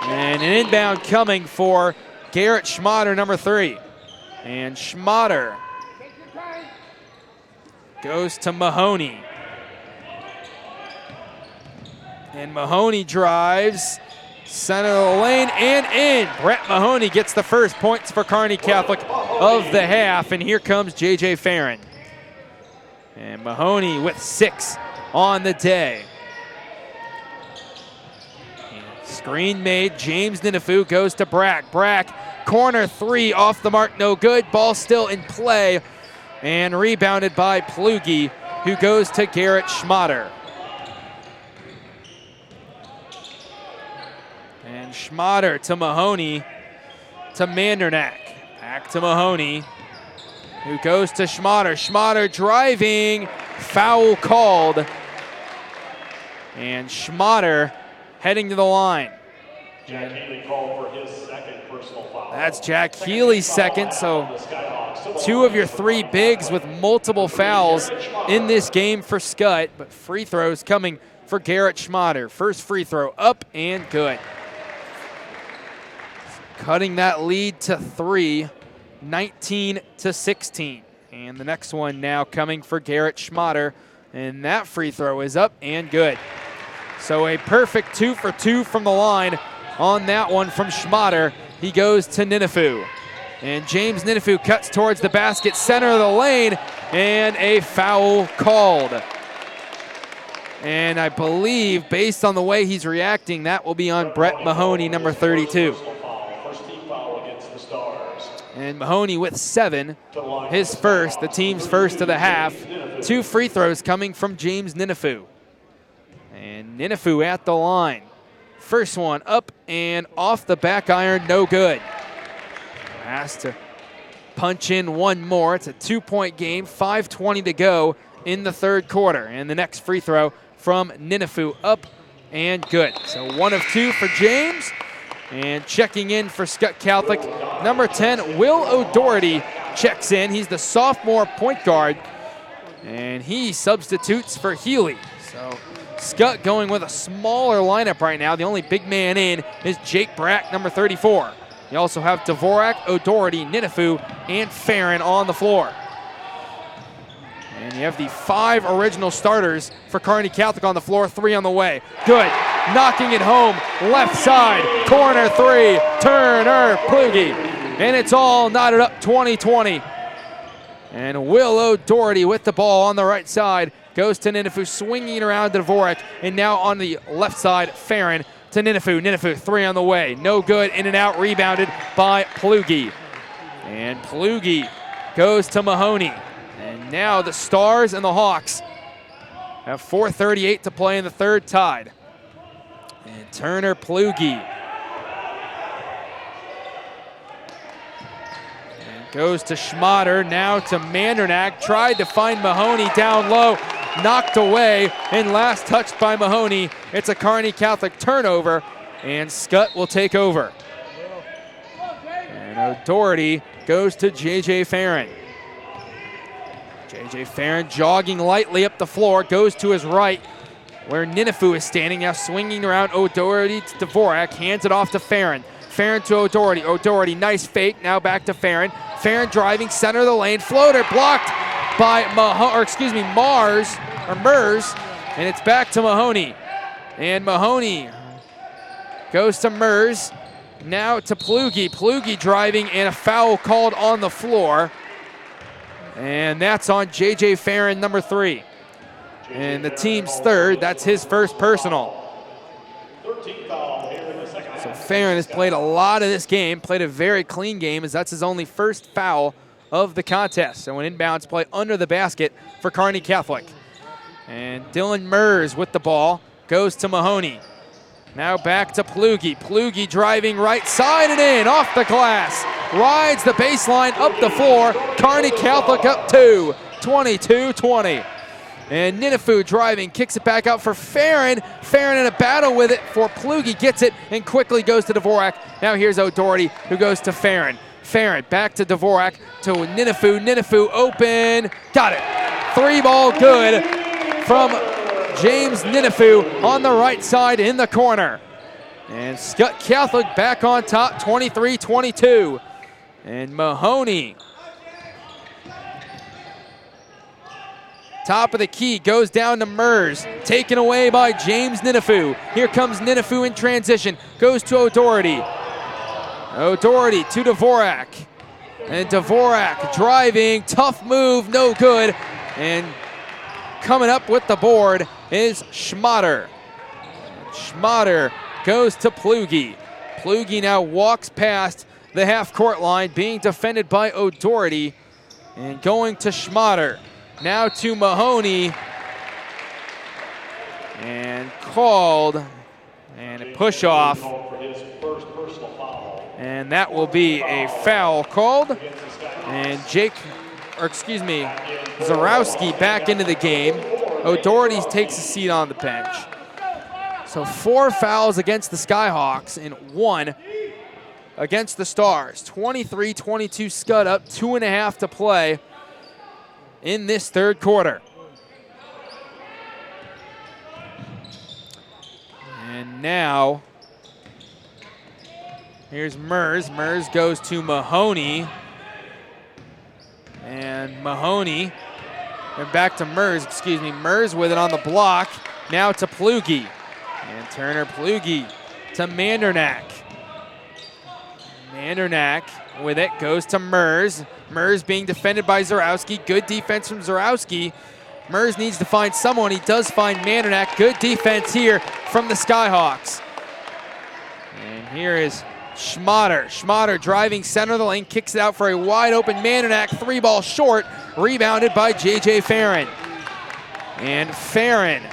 And an inbound coming for Garrett Schmatter, number 3. And Schmatter goes to Mahoney. And Mahoney drives center of the lane and in. Brett Mahoney gets the first points for Kearney Catholic of the half. And here comes J.J. Farron. And Mahoney with 6 on the day. Screen made, James Ninifu goes to Brack. Brack, corner 3 off the mark, no good. Ball still in play and rebounded by Plugi, who goes to Garrett Schmatter. And Schmatter to Mahoney to Mandernack. Back to Mahoney, who goes to Schmatter. Schmatter driving, foul called. And Schmatter heading to the line. Jack Healy called for his second personal foul. That's Jack Healy's second, so 2 of your 3 bigs with multiple fouls in this game for Skutt, but free throws coming for Garrett Schmatter. First free throw up and good. Cutting that lead to 3, 19-16. And the next one now coming for Garrett Schmatter, and that free throw is up and good. So a perfect 2 for 2 from the line on that one from Schmatter. He goes to Ninifu. And James Ninifu cuts towards the basket, center of the lane, and a foul called. And I believe, based on the way he's reacting, that will be on Brett Mahoney, number 32. And Mahoney with 7, his first, the team's first of the half. 2 free throws coming from James Ninifu. And Ninifu at the line. First one up and off the back iron, no good. Has to punch in one more. It's a 2-point game, 5:20 to go in the third quarter. And the next free throw from Ninifu up and good. So 1 of 2 for James. And checking in for Skutt Catholic, number 10, Will O'Doherty checks in. He's the sophomore point guard, and he substitutes for Healy. So Skutt going with a smaller lineup right now. The only big man in is Jake Brack, number 34. You also have Dvorak, O'Doherty, Ninifu, and Farron on the floor. And you have the 5 original starters for Kearney Catholic on the floor, 3 on the way. Good. Knocking it home, left side, corner 3, Turner Plugi. And it's all knotted up 20-20. And Will O'Doherty with the ball on the right side goes to Ninifu, swinging around to Dvorak. And now on the left side, Farron to Ninifu. Ninifu, 3 on the way. No good, in and out, rebounded by Plugi. And Plugi goes to Mahoney. And now the Stars and the Hawks have 4:38 to play in the third, tied. And Turner Plugi. And goes to Schmatter, now to Mandernack. Tried to find Mahoney down low, knocked away, and last touched by Mahoney. It's a Kearney Catholic turnover, and Skutt will take over. And O'Doherty goes to J.J. Farron. J.J. Farron jogging lightly up the floor, goes to his right, where Ninifu is standing, now swinging around O'Doherty to Dvorak, hands it off to Farron. Farron to O'Doherty. O'Doherty, nice fake, now back to Farron. Farron driving, center of the lane, floater blocked by Mers, and it's back to Mahoney. And Mahoney goes to Mers, now to Plugi. Plugi driving, and a foul called on the floor. And that's on J.J. Farron, number 3. And the team's third, that's his first personal. So Farron has played a lot of this game, played a very clean game, as that's his only first foul of the contest. So an inbounds play under the basket for Kearney Catholic. And Dylan Mers with the ball, goes to Mahoney. Now back to Plugi. Plugi driving right side and in, off the glass. Rides the baseline, up the floor. Kearney Catholic up 2, 22-20. And Ninifu driving, kicks it back out for Farron. Farron in a battle with it for Plugi, gets it and quickly goes to Dvorak. Now here's O'Doherty, who goes to Farron. Farron back to Dvorak, to Ninifu. Ninifu open, got it. 3-ball good from James Ninifu on the right side in the corner. And Skutt Catholic back on top, 23-22. And Mahoney, top of the key, goes down to Mers, taken away by James Ninifu. Here comes Ninifu in transition, goes to O'Doherty. O'Doherty to Dvorak. And Dvorak driving, tough move, no good. And coming up with the board is Schmatter. Schmatter goes to Plugi. Plugi now walks past the half-court line, being defended by O'Doherty. And going to Schmatter. Now to Mahoney. And called. And a push-off. And that will be a foul called. And Zarowski back into the game. O'Doherty takes a seat on the bench. So 4 fouls against the Skyhawks and 1 against the Stars. 23-22 Skutt up, 2.5 to play in this third quarter. And now, here's Mers. Mers goes to Mahoney. And Mahoney, and back to Mers, excuse me. Mers with it on the block. Now to Plugi. And Turner Plugi to Mandernack. Mandernack with it, goes to Mers. Mers being defended by Zarowski. Good defense from Zarowski. Mers needs to find someone. He does find Mandernack. Good defense here from the Skyhawks. And here is Schmatter. Schmatter driving center of the lane, kicks it out for a wide open Mandernack. 3-ball short, rebounded by J.J. Farron. And Farron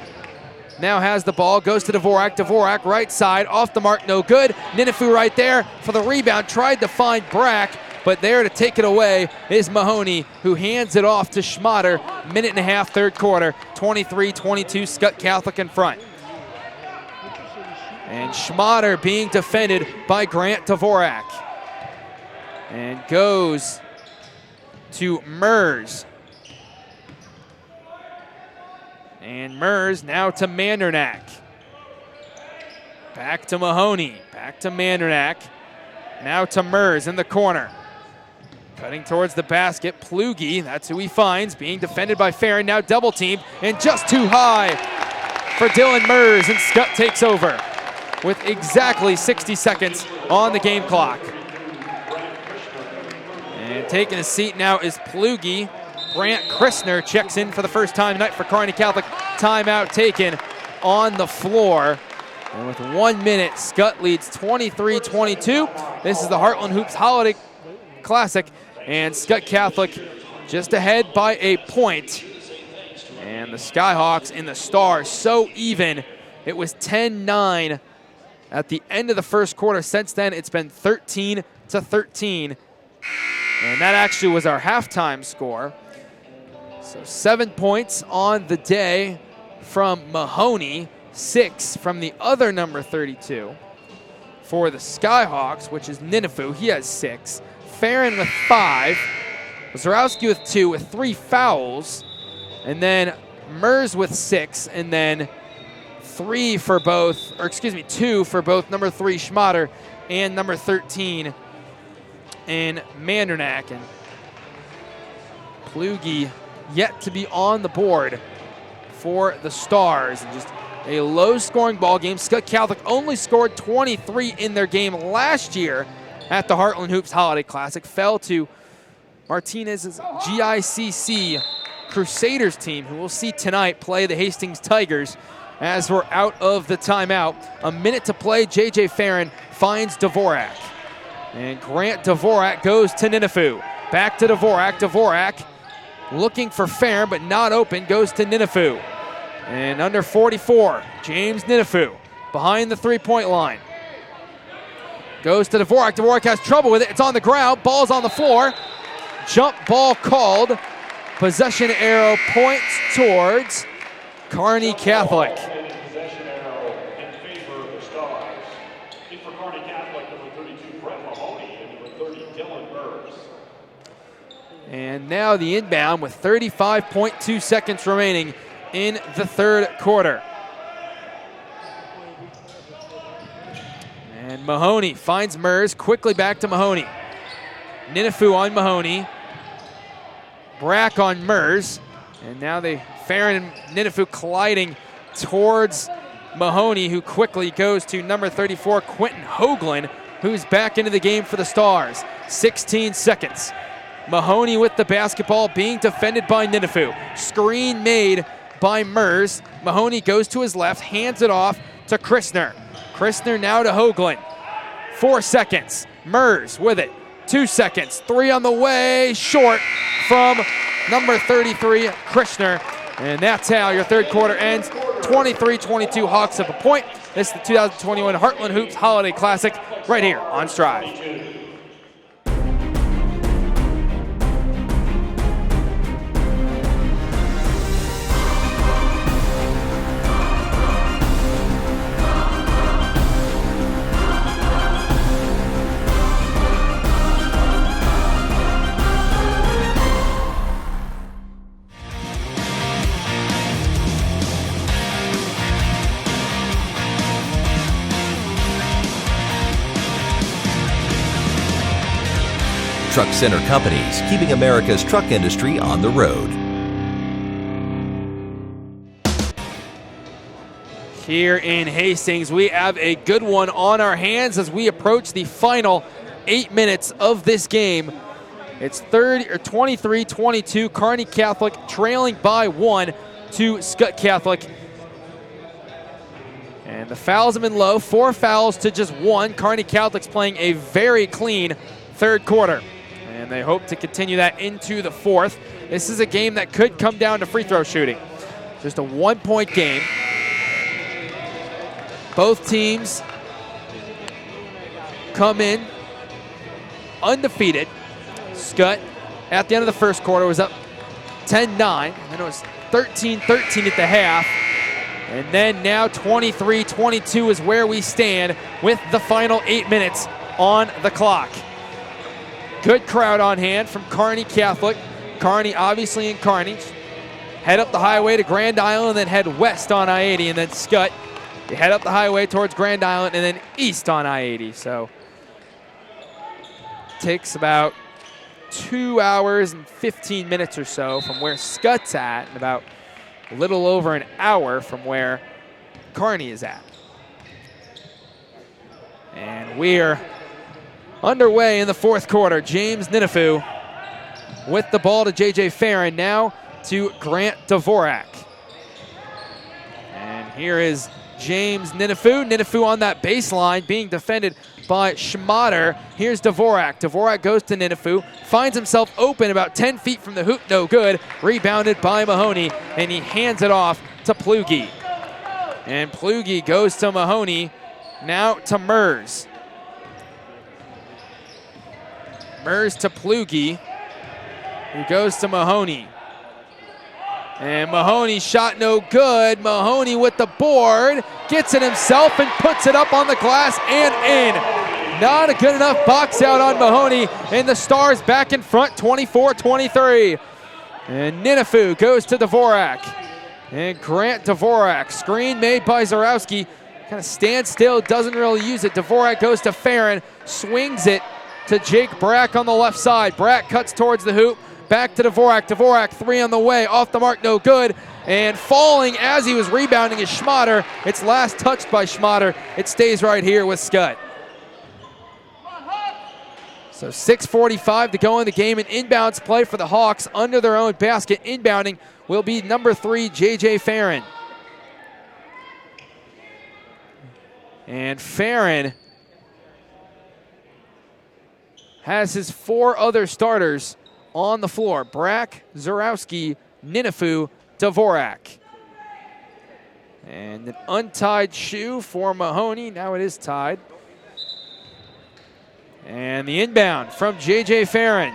now has the ball, goes to Dvorak. Dvorak right side, off the mark, no good. Ninifu right there for the rebound, tried to find Brack, but there to take it away is Mahoney, who hands it off to Schmatter. 1.5 third quarter, 23-22, Skutt Catholic in front. And Schmatter being defended by Grant Dvorak. And goes to Mers. And Mers now to Mandernack. Back to Mahoney, back to Mandernack. Now to Mers in the corner. Cutting towards the basket, Plugi, that's who he finds, being defended by Farron, now double teamed, and just too high for Dylan Mers, and Skutt takes over with exactly 60 seconds on the game clock. And taking a seat now is Plugi. Brant Christner checks in for the first time tonight for Kearney Catholic. Timeout taken on the floor. And with 1 minute, Skutt leads 23-22. This is the Heartland Hoops Holiday Classic, and Skutt Catholic just ahead by a point. And the Skyhawks and the Stars so even. It was 10-9 at the end of the first quarter. Since then, it's been 13-13. And that actually was our halftime score. So 7 points on the day from Mahoney, 6 from the other number 32. For the Skyhawks, which is Ninifu, he has 6. Farron with 5. Zarowski with 2 with 3 fouls. And then Mers with 6, and then 2 for both number 3 Schmatter and number 13 in Mandernack. And Plugi yet to be on the board for the Stars. And just a low-scoring ball game. Skutt Catholic only scored 23 in their game last year at the Heartland Hoops Holiday Classic. Fell to Martinez's GICC Crusaders team, who we'll see tonight play the Hastings Tigers as we're out of the timeout. A minute to play. J.J. Farron finds Dvorak. And Grant Dvorak goes to Ninifu. Back to Dvorak. Dvorak looking for Farron, but not open. Goes to Ninifu. And under 44, James Ninifu behind the three-point line. Goes to Dvorak. Dvorak has trouble with it. It's on the ground. Ball's on the floor. Jump ball called. Possession arrow points towards Kearney Catholic. Possession arrow in favor of the Stars. In for Kearney Catholic, number 32, Brett Mahoney, and number 30, Dylan Mers. And now the inbound with 35.2 seconds remaining in the third quarter. And Mahoney finds Mers, quickly back to Mahoney. Ninifu on Mahoney. Brack on Mers. And now Farron and Ninifu colliding towards Mahoney, who quickly goes to number 34, Quentin Hoagland, who's back into the game for the Stars. 16 seconds. Mahoney with the basketball, being defended by Ninifu. Screen made by Mers. Mahoney goes to his left, hands it off to Christner. Christner now to Hoagland. 4 seconds. Mers with it. 2 seconds. 3 on the way. Short from number 33, Christner. And that's how your third quarter ends. 23-22 Hawks up a point. This is the 2021 Heartland Hoops Holiday Classic right here on Strive. Truck Center Companies, keeping America's truck industry on the road. Here in Hastings, we have a good one on our hands as we approach the final 8 minutes of this game. It's 23-22, Kearney Catholic trailing by 1 to Skutt Catholic. And the fouls have been low, 4 fouls to just 1. Kearney Catholic's playing a very clean third quarter. And they hope to continue that into the fourth. This is a game that could come down to free throw shooting. Just a 1-point game. Both teams come in undefeated. Skutt at the end of the first quarter was up 10-9, and then it was 13-13 at the half. And then now 23-22 is where we stand with the final 8 minutes on the clock. Good crowd on hand from Kearney Catholic. Kearney obviously in Kearney. Head up the highway to Grand Island, then head west on I-80, and then Skutt. You head up the highway towards Grand Island and then east on I-80. So it takes about 2 hours and 15 minutes or so from where Skutt's at, and about a little over an hour from where Kearney is at. And we're underway in the fourth quarter. James Ninifu with the ball to J.J. Farron, now to Grant Dvorak. And here is James Ninifu. Ninifu on that baseline being defended by Schmatter. Here's Dvorak. Dvorak goes to Ninifu, finds himself open about 10 feet from the hoop, no good. Rebounded by Mahoney, and he hands it off to Plugi. And Plugi goes to Mahoney, now to Mers. Mers to Plugi, who goes to Mahoney. And Mahoney shot no good. Mahoney with the board, gets it himself and puts it up on the glass and in. Not a good enough box out on Mahoney, and the Stars back in front, 24-23. And Ninifu goes to Dvorak. And Grant Dvorak, screen made by Zarowski, kind of stands still, doesn't really use it. Dvorak goes to Farron, swings it to Jake Brack on the left side. Brack cuts towards the hoop. Back to Dvorak. Dvorak, 3 on the way. Off the mark, no good. And falling as he was rebounding is Schmatter. It's last touched by Schmatter. It stays right here with Skutt. So 6:45 to go in the game. An inbounds play for the Hawks under their own basket. Inbounding will be number 3, J.J. Farron. And Farron has his 4 other starters on the floor: Brack, Zarowski, Ninifu, Dvorak. And an untied shoe for Mahoney. Now it is tied. And the inbound from J.J. Farron.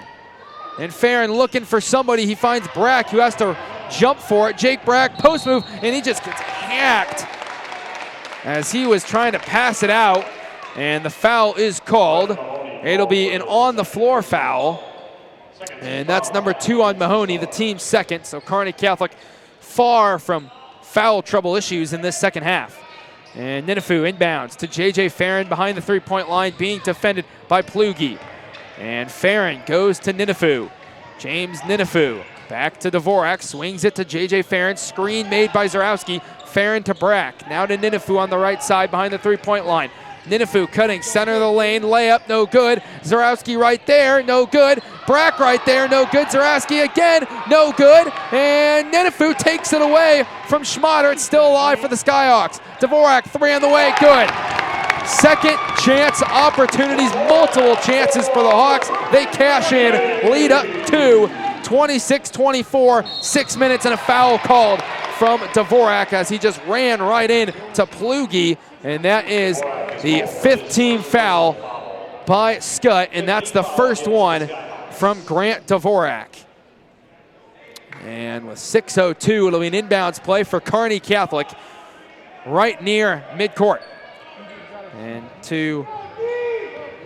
And Farron looking for somebody. He finds Brack, who has to jump for it. Jake Brack, post move, and he just gets hacked as he was trying to pass it out. And the foul is called. It'll be an on-the-floor foul. And that's number 2 on Mahoney, the team's second. So Kearney Catholic far from foul trouble issues in this second half. And Ninifu inbounds to J.J. Farron behind the three-point line, being defended by Plugi. And Farron goes to Ninifu. James Ninifu back to Dvorak, swings it to J.J. Farron. Screen made by Zarowski. Farron to Brack. Now to Ninifu on the right side behind the three-point line. Ninifu cutting center of the lane, layup, no good. Zarowski right there, no good. Brack right there, no good. Zarowski again, no good. And Ninifu takes it away from Schmatter. It's still alive for the Skyhawks. Dvorak, 3 on the way, good. Second chance opportunities, multiple chances for the Hawks. They cash in, lead up to 26-24, 6 minutes and a foul called from Dvorak as he just ran right in to Plugi. And that is the 5th team foul by Skutt, and that's the first one from Grant Dvorak. And with 6:02, it'll be an inbounds play for Kearney Catholic right near midcourt. And to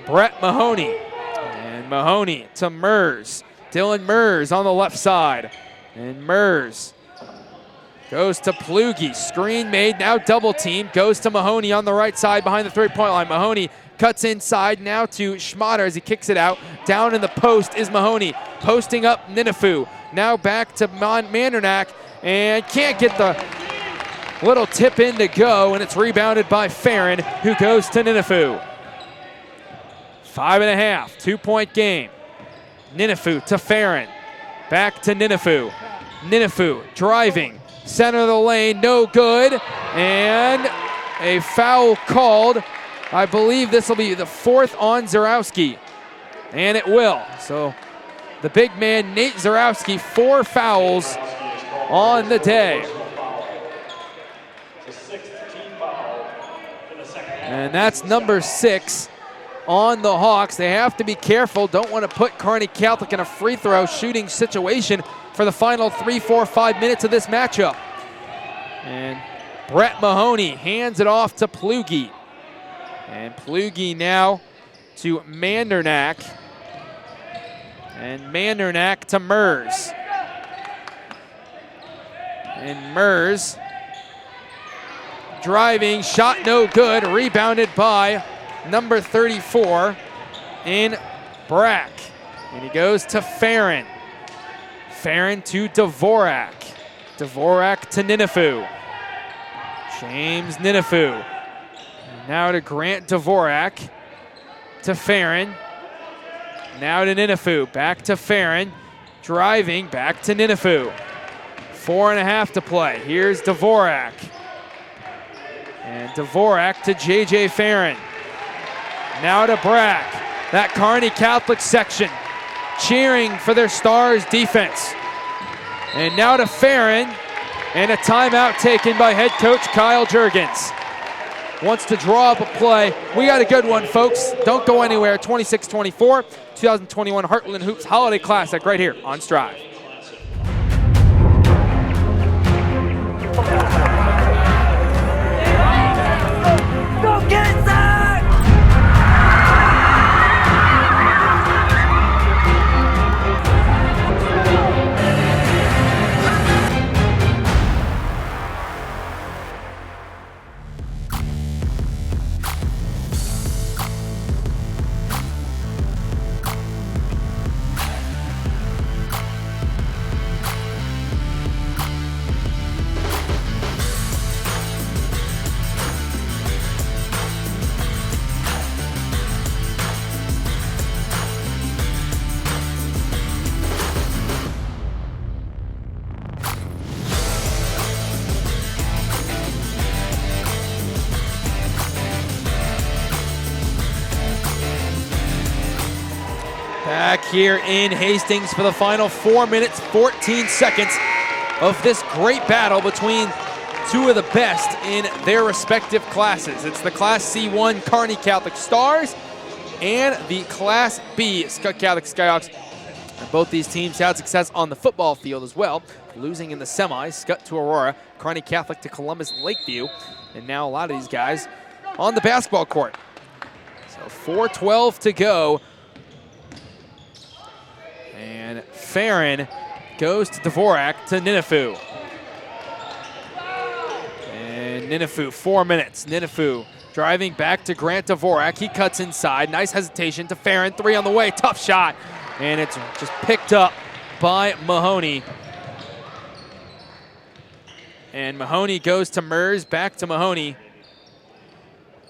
Brett Mahoney. And Mahoney to Mers. Dylan Mers on the left side. And Mers goes to Plugi. Screen made, now double team. Goes to Mahoney on the right side behind the three-point line. Mahoney cuts inside now to Schmatter as he kicks it out. Down in the post is Mahoney, posting up Ninifu. Now back to Mandernack, and can't get the little tip in to go, and it's rebounded by Farron, who goes to Ninifu. 5.5, 2-point game. Ninifu to Farron, back to Ninifu. Ninifu driving, center of the lane, no good, and a foul called. I believe this will be the 4th on Zarowski, and it will. So the big man, Nate Zarowski, 4 fouls on the day. And that's number 6 on the Hawks. They have to be careful. Don't want to put Kearney Catholic in a free throw shooting situation for the final 3, 4, 5 minutes of this matchup. And Brett Mahoney hands it off to Plugi. And Plugi now to Mandernack. And Mandernack to Mers. And Mers driving, shot no good, rebounded by number 34 in Brack. And he goes to Farron. Farron to Dvorak. Dvorak to Ninifu. James Ninifu. Now to Grant Dvorak. To Farron. Now to Ninifu. Back to Farron. Driving, back to Ninifu. 4.5 to play. Here's Dvorak. And Dvorak to J.J. Farron. Now to Brack. That Kearney Catholic section cheering for their Stars defense. And now to Farron. And a timeout taken by head coach Kyle Juergens. Wants to draw up a play. We got a good one, folks. Don't go anywhere. 26-24, 2021 Heartland Hoops Holiday Classic right here on Strive. Go get it, Zach! Back here in Hastings for the final 4 minutes, 14 seconds of this great battle between two of the best in their respective classes. It's the Class C1 Kearney Catholic Stars and the Class B Skutt Catholic Skyhawks. And both these teams had success on the football field as well, losing in the semis, Skutt to Aurora, Kearney Catholic to Columbus Lakeview, and now a lot of these guys on the basketball court. So 4:12 to go. And Farron goes to Dvorak to Ninifu. And Ninifu, 4 minutes. Ninifu driving back to Grant Dvorak. He cuts inside. Nice hesitation to Farron. 3 on the way. Tough shot. And it's just picked up by Mahoney. And Mahoney goes to Mers. Back to Mahoney.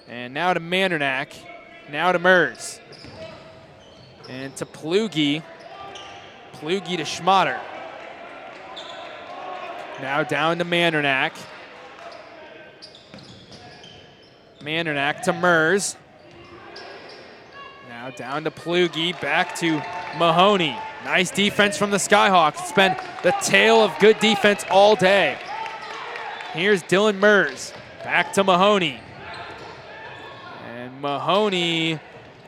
And now to Mandernack. Now to Mers. And to Plugi. Plugi to Schmatter. Now down to Mandernack. Mandernack to Mers. Now down to Plugi, back to Mahoney. Nice defense from the Skyhawks. It's been the tale of good defense all day. Here's Dylan Mers, back to Mahoney. And Mahoney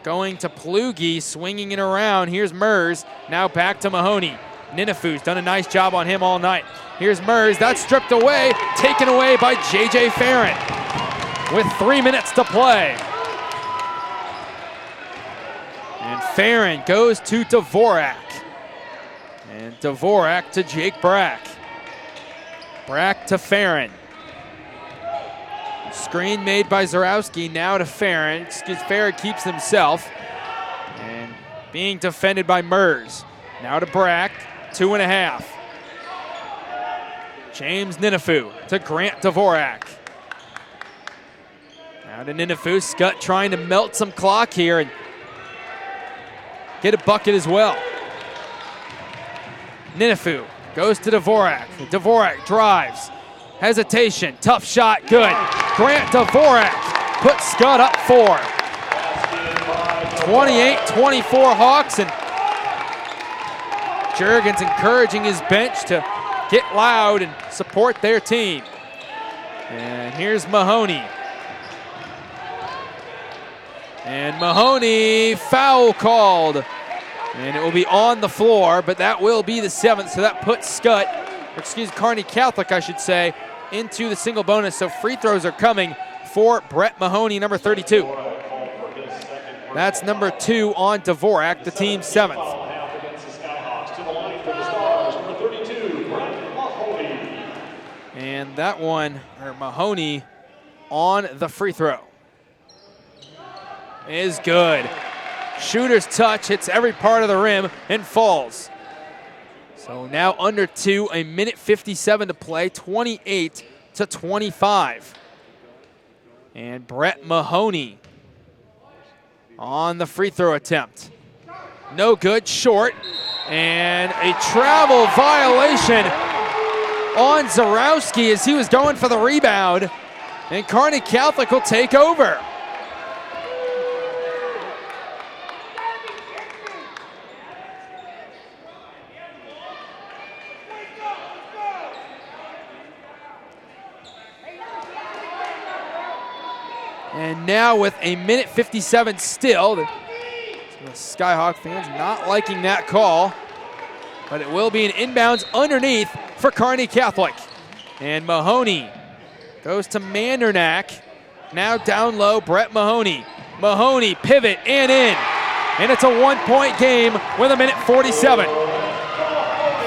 going to Plugi, swinging it around. Here's Mers, now back to Mahoney. Ninifu's done a nice job on him all night. Here's Mers, that's stripped away, taken away by J.J. Farron with 3 minutes to play. And Farron goes to Dvorak. And Dvorak to Jake Brack. Brack to Farron. Screen made by Zarowski, now to Farron. Farron keeps himself. And being defended by Mers. Now to Brack, 2.5. James Ninifu to Grant Dvorak. Now to Ninifu. Skutt trying to melt some clock here and get a bucket as well. Ninifu goes to Dvorak. Dvorak drives. Hesitation. Tough shot. Good. Grant Dvorak puts Skutt up 4. 28-24 Hawks, and Juergens encouraging his bench to get loud and support their team. And here's Mahoney. And Mahoney, foul called. And it will be on the floor, but that will be the 7th, so that puts Kearney Catholic, I should say, into the single bonus. So free throws are coming for Brett Mahoney, number 32. That's number 2 on Dvorak, the team's 7th. And that one, Mahoney on the free throw, is good. Shooter's touch, hits every part of the rim and falls. So now under 2, a minute 57 to play, 28-25. And Brett Mahoney on the free throw attempt. No good, short. And a travel violation on Zarowski as he was going for the rebound. And Kearney Catholic will take over. And now with a minute 57 still, the Skyhawk fans not liking that call, but it will be an inbounds underneath for Kearney Catholic. And Mahoney goes to Mandernack. Now down low, Brett Mahoney. Mahoney, pivot, and in. And it's a 1-point game with a minute 47.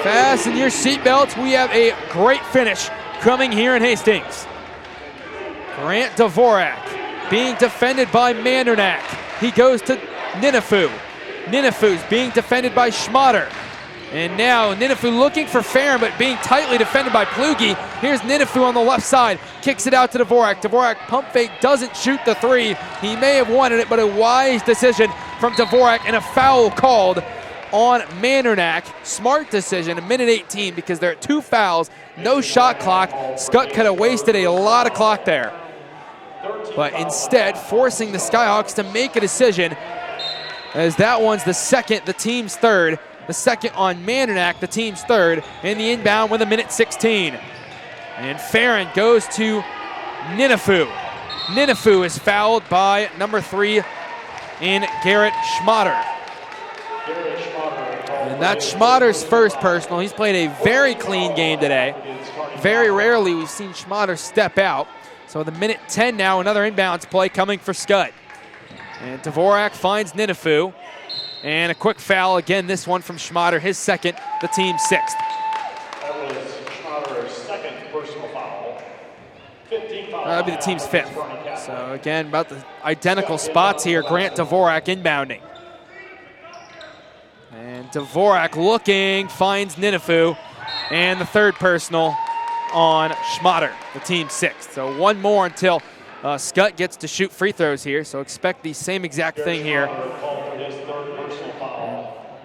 Fasten your seatbelts. We have a great finish coming here in Hastings. Grant Dvorak being defended by Mandernack. He goes to Ninifu. Ninifu's being defended by Schmatter. And now Ninifu looking for Farron, but being tightly defended by Plugi. Here's Ninifu on the left side, kicks it out to Dvorak. Dvorak pump fake, doesn't shoot the 3. He may have wanted it, but a wise decision from Dvorak and a foul called on Mandernack. Smart decision, a minute 18 because there are 2 fouls, no shot clock. Skutt could have wasted a lot of clock there. But instead, forcing the Skyhawks to make a decision, as that one's the second, the team's 3rd. The second on Mandernack, the team's 3rd, and the inbound with a minute 16. And Farron goes to Ninifu. Ninifu is fouled by number 3 in Garrett Schmatter. And that's Schmatter's first personal. He's played a very clean game today. Very rarely we've seen Schmatter step out. So the minute 10 now, another inbounds play coming for Skutt. And Dvorak finds Ninifu. And a quick foul, again, this one from Schmatter, his 2nd, the team's 6th. That was Schmatter's 2nd personal foul. 15 fouls. That'll be the team's 5th. So again, about the identical spots here. Grant Dvorak inbounding. And Dvorak looking, finds Ninifu. And the 3rd personal on Schmatter, the team's 6th. So one more until Skutt gets to shoot free throws here. So expect the same exact thing here.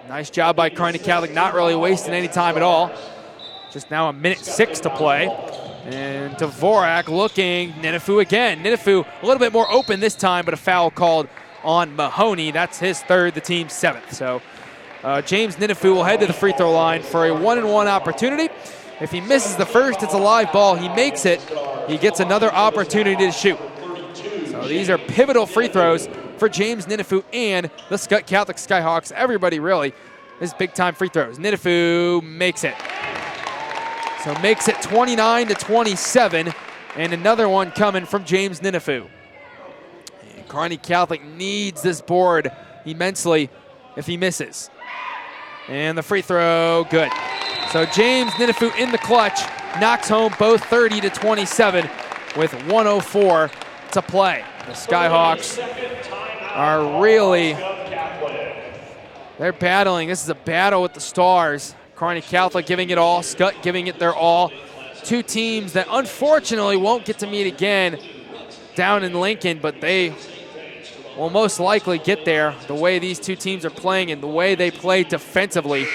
Nice job by Kearney Catholic, not really wasting any time at all. Just now a minute 6 to play. And Dvorak looking, Ninifu again. Ninifu a little bit more open this time, but a foul called on Mahoney. That's his 3rd, the team's 7th. So James Ninifu will head to the free throw line for a 1-and-1 opportunity. If he misses the first, it's a live ball. He makes it, he gets another opportunity to shoot. So these are pivotal free throws for James Ninifu and the Skutt Catholic Skyhawks. Everybody really is big-time free throws. Ninifu makes it. So makes it 29-27, and another one coming from James Ninifu. And Kearney Catholic needs this board immensely if he misses. And the free throw, good. So James Ninifu in the clutch, knocks home both 30-27. with 1:04 to play. The Skyhawks are really, they're battling. This is a battle with the Stars. Kearney Catholic giving it all, Skutt giving it their all. Two teams that unfortunately won't get to meet again down in Lincoln, but they will most likely get there. The way these two teams are playing and the way they play defensively,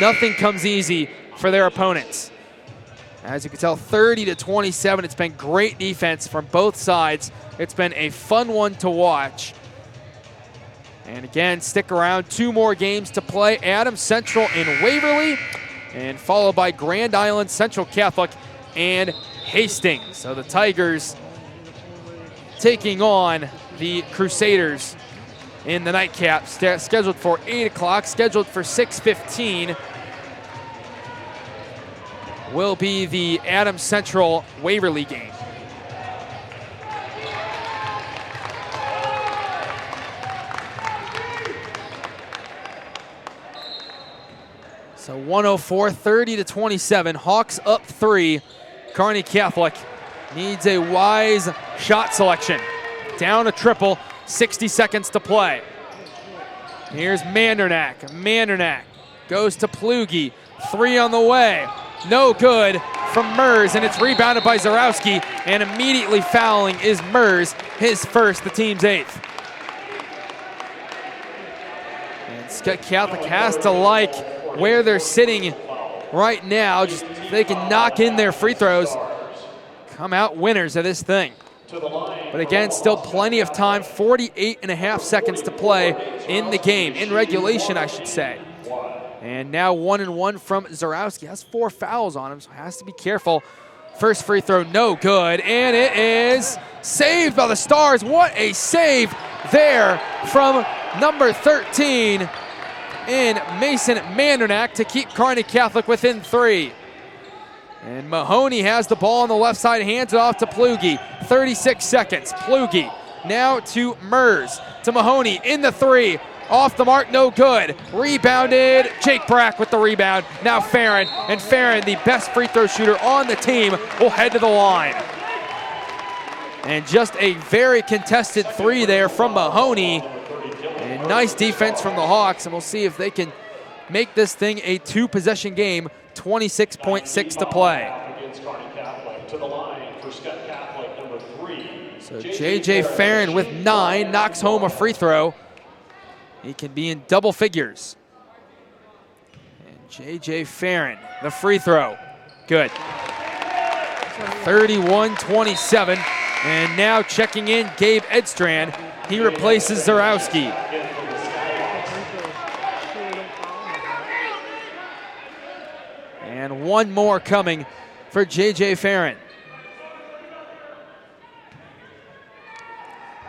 nothing comes easy for their opponents. As you can tell, 30-27. It's been great defense from both sides. It's been a fun one to watch. And again, stick around. 2 more games to play. Adams Central and Waverly, and followed by Grand Island Central Catholic and Hastings. So the Tigers taking on the Crusaders in the nightcap, scheduled for 8 o'clock, scheduled for 6:15. Will be the Adams Central Waverly game. So 1:04, 30-27. Hawks up 3. Kearney Catholic needs a wise shot selection. Down a triple, 60 seconds to play. Here's Mandernack. Mandernack goes to Plugi. 3 on the way. No good from Mers, and it's rebounded by Zarowski, and immediately fouling is Mers, his first, the team's 8th. And Skutt Catholic has to like where they're sitting right now. Just if they can knock in their free throws, come out winners of this thing. But again, still plenty of time, 48.5 seconds to play in the game, in regulation, I should say. And now 1-1 from Zarowski. Has 4 fouls on him, so has to be careful. First free throw, no good, and it is saved by the Stars. What a save there from number 13 in Mason Mandernack to keep Kearney Catholic within 3. And Mahoney has the ball on the left side, hands it off to Plugi. 36 seconds. Plugi now to Mers, to Mahoney in the 3. Off the mark, no good. Rebounded, Jake Brack with the rebound. Now Farron, and Farron, the best free throw shooter on the team, will head to the line. And just a very contested 3 there from Mahoney. And nice defense from the Hawks, and we'll see if they can make this thing a 2-possession game. 26.6 to play. So J.J. Farron with 9 knocks home a free throw. He can be in double figures. And J.J. Farron, the free throw, good. 31-27, and now checking in Gabe Edstrand. He replaces Zarowski. And 1 more coming for J.J. Farron.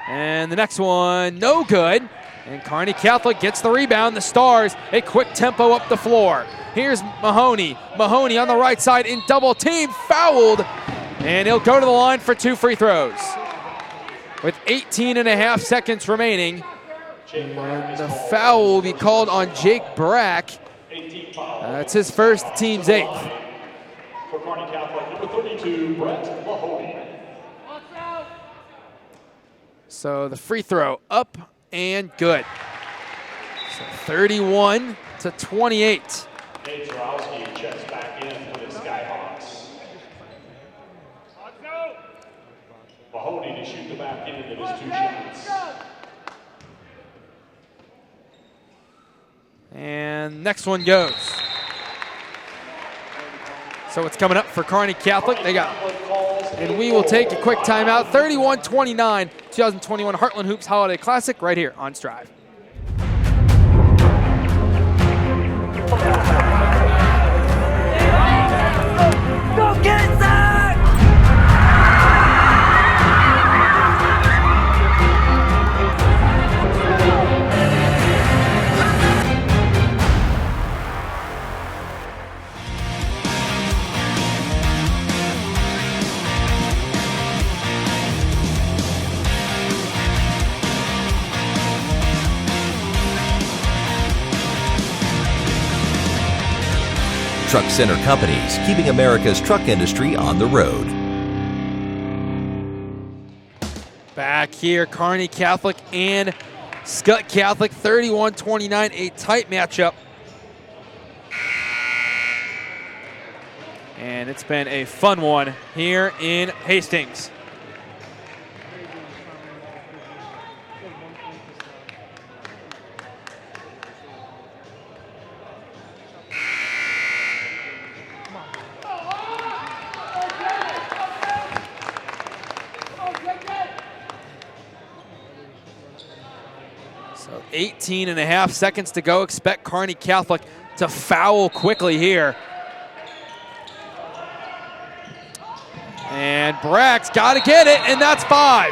And the next one, no good. And Kearney Catholic gets the rebound. The Stars, a quick tempo up the floor. Here's Mahoney. Mahoney on the right side in double team, fouled. And he'll go to the line for 2 free throws. With 18.5 seconds remaining. And the foul will be called on Jake Brack. That's his first, the team's 8th. For Kearney Catholic, number 32, Brett Mahoney. So the free throw up and good. So 31-28. Nate Zarowski checks back in for the Skyhawks. Mahoney to shoot the back end of his 2 shots. And next one goes. So it's coming up for Kearney Catholic. They got, and we will take a quick timeout. 31-29, 2021 Heartland Hoops Holiday Classic right here on Strive. Go get it, Zach! Truck Center Companies, keeping America's truck industry on the road. here. Kearney Catholic and Skutt Catholic, 31-29, a tight matchup. And it's been a fun one here in Hastings. So 18.5 seconds to go. Expect Kearney Catholic to foul quickly here. And Brack's got to get it, and that's 5.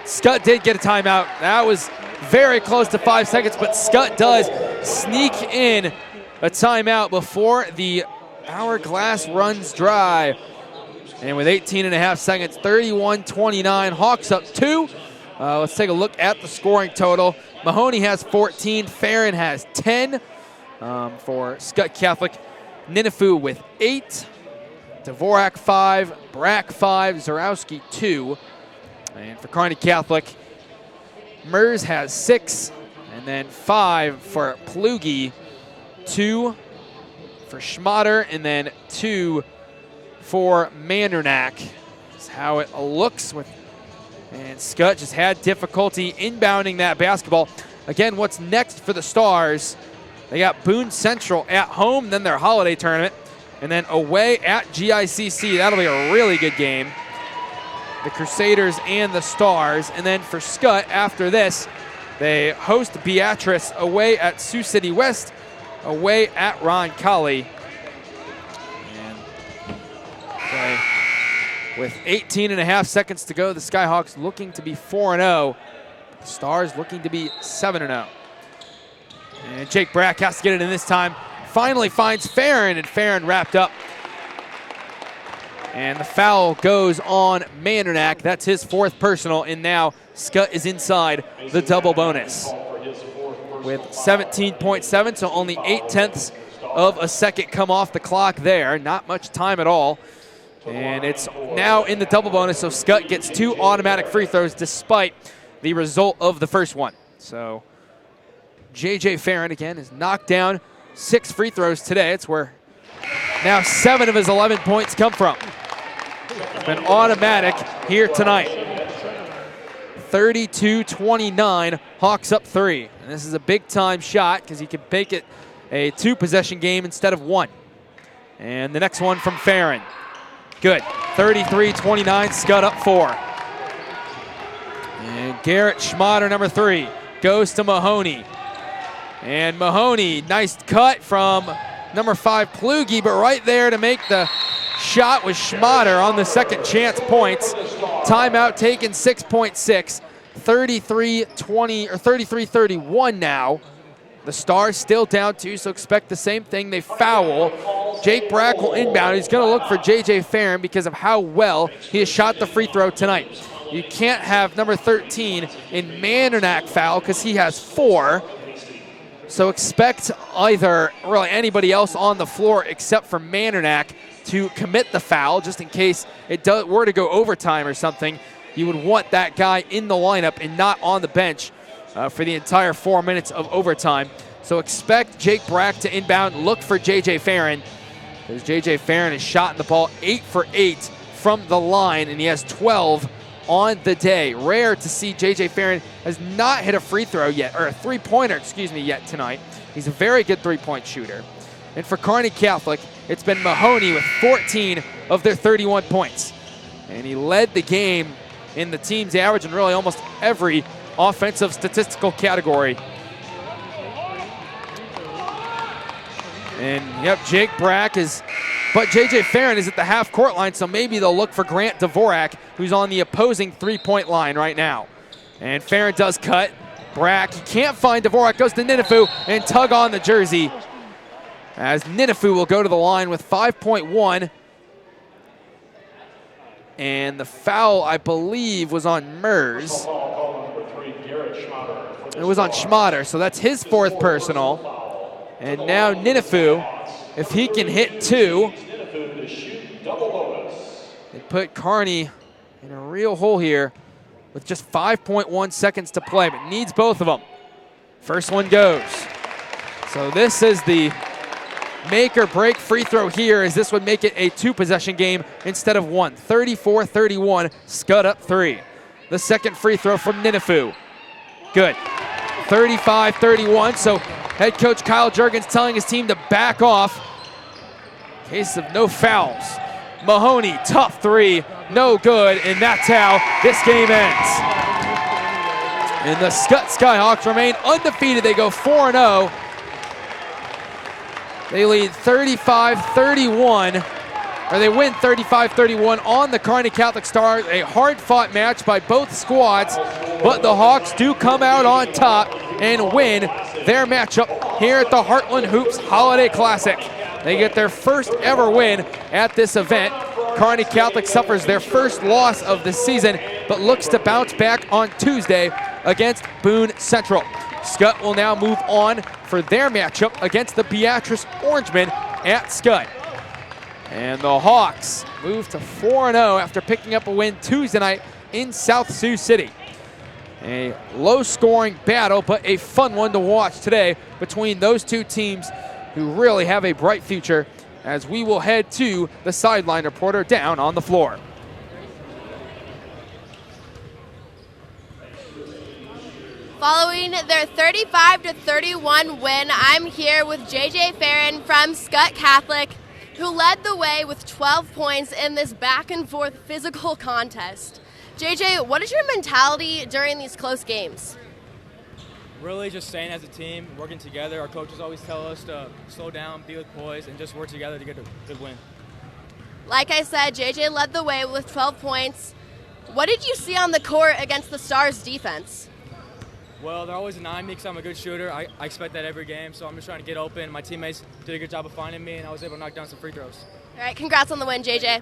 Skutt did get a timeout. That was very close to 5 seconds, but Skutt does sneak in a timeout before the hourglass runs dry. And with 18.5 seconds, 31-29, Hawks up 2. Let's take a look at the scoring total. Mahoney has 14, Farron has 10 for Skutt Catholic. Ninifu with 8. Dvorak 5, Brack 5, Zarowski 2. And for Kearney Catholic, Mers has 6, and then 5 for Plugi, 2 for Schmatter, and then 2 for Mandernack. That's how it looks with. And Skutt just had difficulty inbounding that basketball. Again, what's next for the Stars? They got Boone Central at home, then their holiday tournament. And then away at GICC. That'll be a really good game. The Crusaders and the Stars. And then for Skutt, after this, they host Beatrice away at Sioux City West, away at Roncalli. And okay, with 18.5 seconds to go, the Skyhawks looking to be 4-0. The Stars looking to be 7-0. And Jake Brack has to get it in this time. Finally finds Farron, and Farron wrapped up. And the foul goes on Mandernack. That's his 4th personal, and now Skutt is inside the double bonus. With 17.7, so only 0.8 of a second come off the clock there. Not much time at all. And it's now in the double bonus, so Skutt gets 2 automatic free throws despite the result of the first one. So J.J. Farron, again, is knocked down 6 free throws today. It's where now 7 of his 11 points come from. It's been automatic here tonight. 32-29, Hawks up 3. And this is a big-time shot because he can make it a 2-possession game instead of 1. And the next one from Farron. Good. 33-29, Skutt up 4. And Garrett Schmatter, number 3, goes to Mahoney. And Mahoney, nice cut from number 5, Plugi, but right there to make the shot was Schmatter on the second chance points. Timeout taken, 6.6, 33-20 or 33-31 now. The Stars still down 2, so expect the same thing. They foul. Jake Brack will inbound. He's going to look for J.J. Farron because of how well he has shot the free throw tonight. You can't have number 13 in Mandernack foul because he has 4. So expect either really anybody else on the floor except for Mandernack to commit the foul, just in case it were to go overtime or something. You would want that guy in the lineup and not on the bench for the entire 4 minutes of overtime. So expect Jake Brack to inbound. Look for J.J. Farron, because J.J. Farron has shot the ball 8 for 8 from the line, and he has 12 on the day. Rare to see J.J. Farron has not hit a free throw yet, or a three-pointer, yet tonight. He's a very good three-point shooter. And for Kearney Catholic, it's been Mahoney with 14 of their 31 points. And he led the game in the team's average in really almost every offensive statistical category. And yep, Jake Brack is, but J.J. Farron is at the half-court line, so maybe they'll look for Grant Dvorak, who's on the opposing three-point line right now. And Farron does cut. Brack, he can't find Dvorak, goes to Ninifu, and tug on the jersey, as Ninifu will go to the line with 5.1. And the foul, I believe, was on Mers. It was on Schmatter, so that's his 4th personal. And now Ninifu, if he can hit 2, it put Kearney in a real hole here with just 5.1 seconds to play, but needs both of them. First one goes. So this is the make or break free throw here, as this would make it a 2-possession game instead of 1. 34-31, Skutt up 3. The second free throw from Ninifu. Good. 35-31, so head coach Kyle Juergens telling his team to back off. Case of no fouls. Mahoney, tough 3, no good, and that's how this game ends. And the Skutt Skyhawks remain undefeated. They go 4-0. They lead 35-31, or they win 35-31 on the Kearney Catholic Stars. A hard-fought match by both squads, but the Hawks do come out on top and win their matchup here at the Heartland Hoops Holiday Classic. They get their first ever win at this event. Kearney Catholic suffers their first loss of the season, but looks to bounce back on Tuesday against Boone Central. Skutt will now move on for their matchup against the Beatrice Orangemen at Skutt. And the Hawks move to 4-0 after picking up a win Tuesday night in South Sioux City. A low-scoring battle, but a fun one to watch today between those two teams who really have a bright future, as we will head to the sideline reporter down on the floor. Following their 35-31 win, I'm here with JJ Farron from Skutt Catholic, who led the way with 12 points in this back-and-forth physical contest. JJ, what is your mentality during these close games? Really just staying as a team, working together. Our coaches always tell us to slow down, be with poise, and just work together to get a good win. Like I said, JJ led the way with 12 points. What did you see on the court against the Stars' defense? Well, they're always denying me because I'm a good shooter. I expect that every game, so I'm just trying to get open. My teammates did a good job of finding me, and I was able to knock down some free throws. All right, congrats on the win, JJ.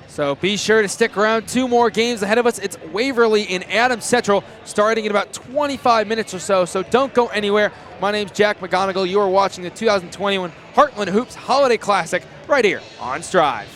So be sure to stick around. 2 more games ahead of us. It's Waverly and Adams Central starting in about 25 minutes or so. So don't go anywhere. My name's Jack McGonigal. You are watching the 2021 Heartland Hoops Holiday Classic right here on Strive.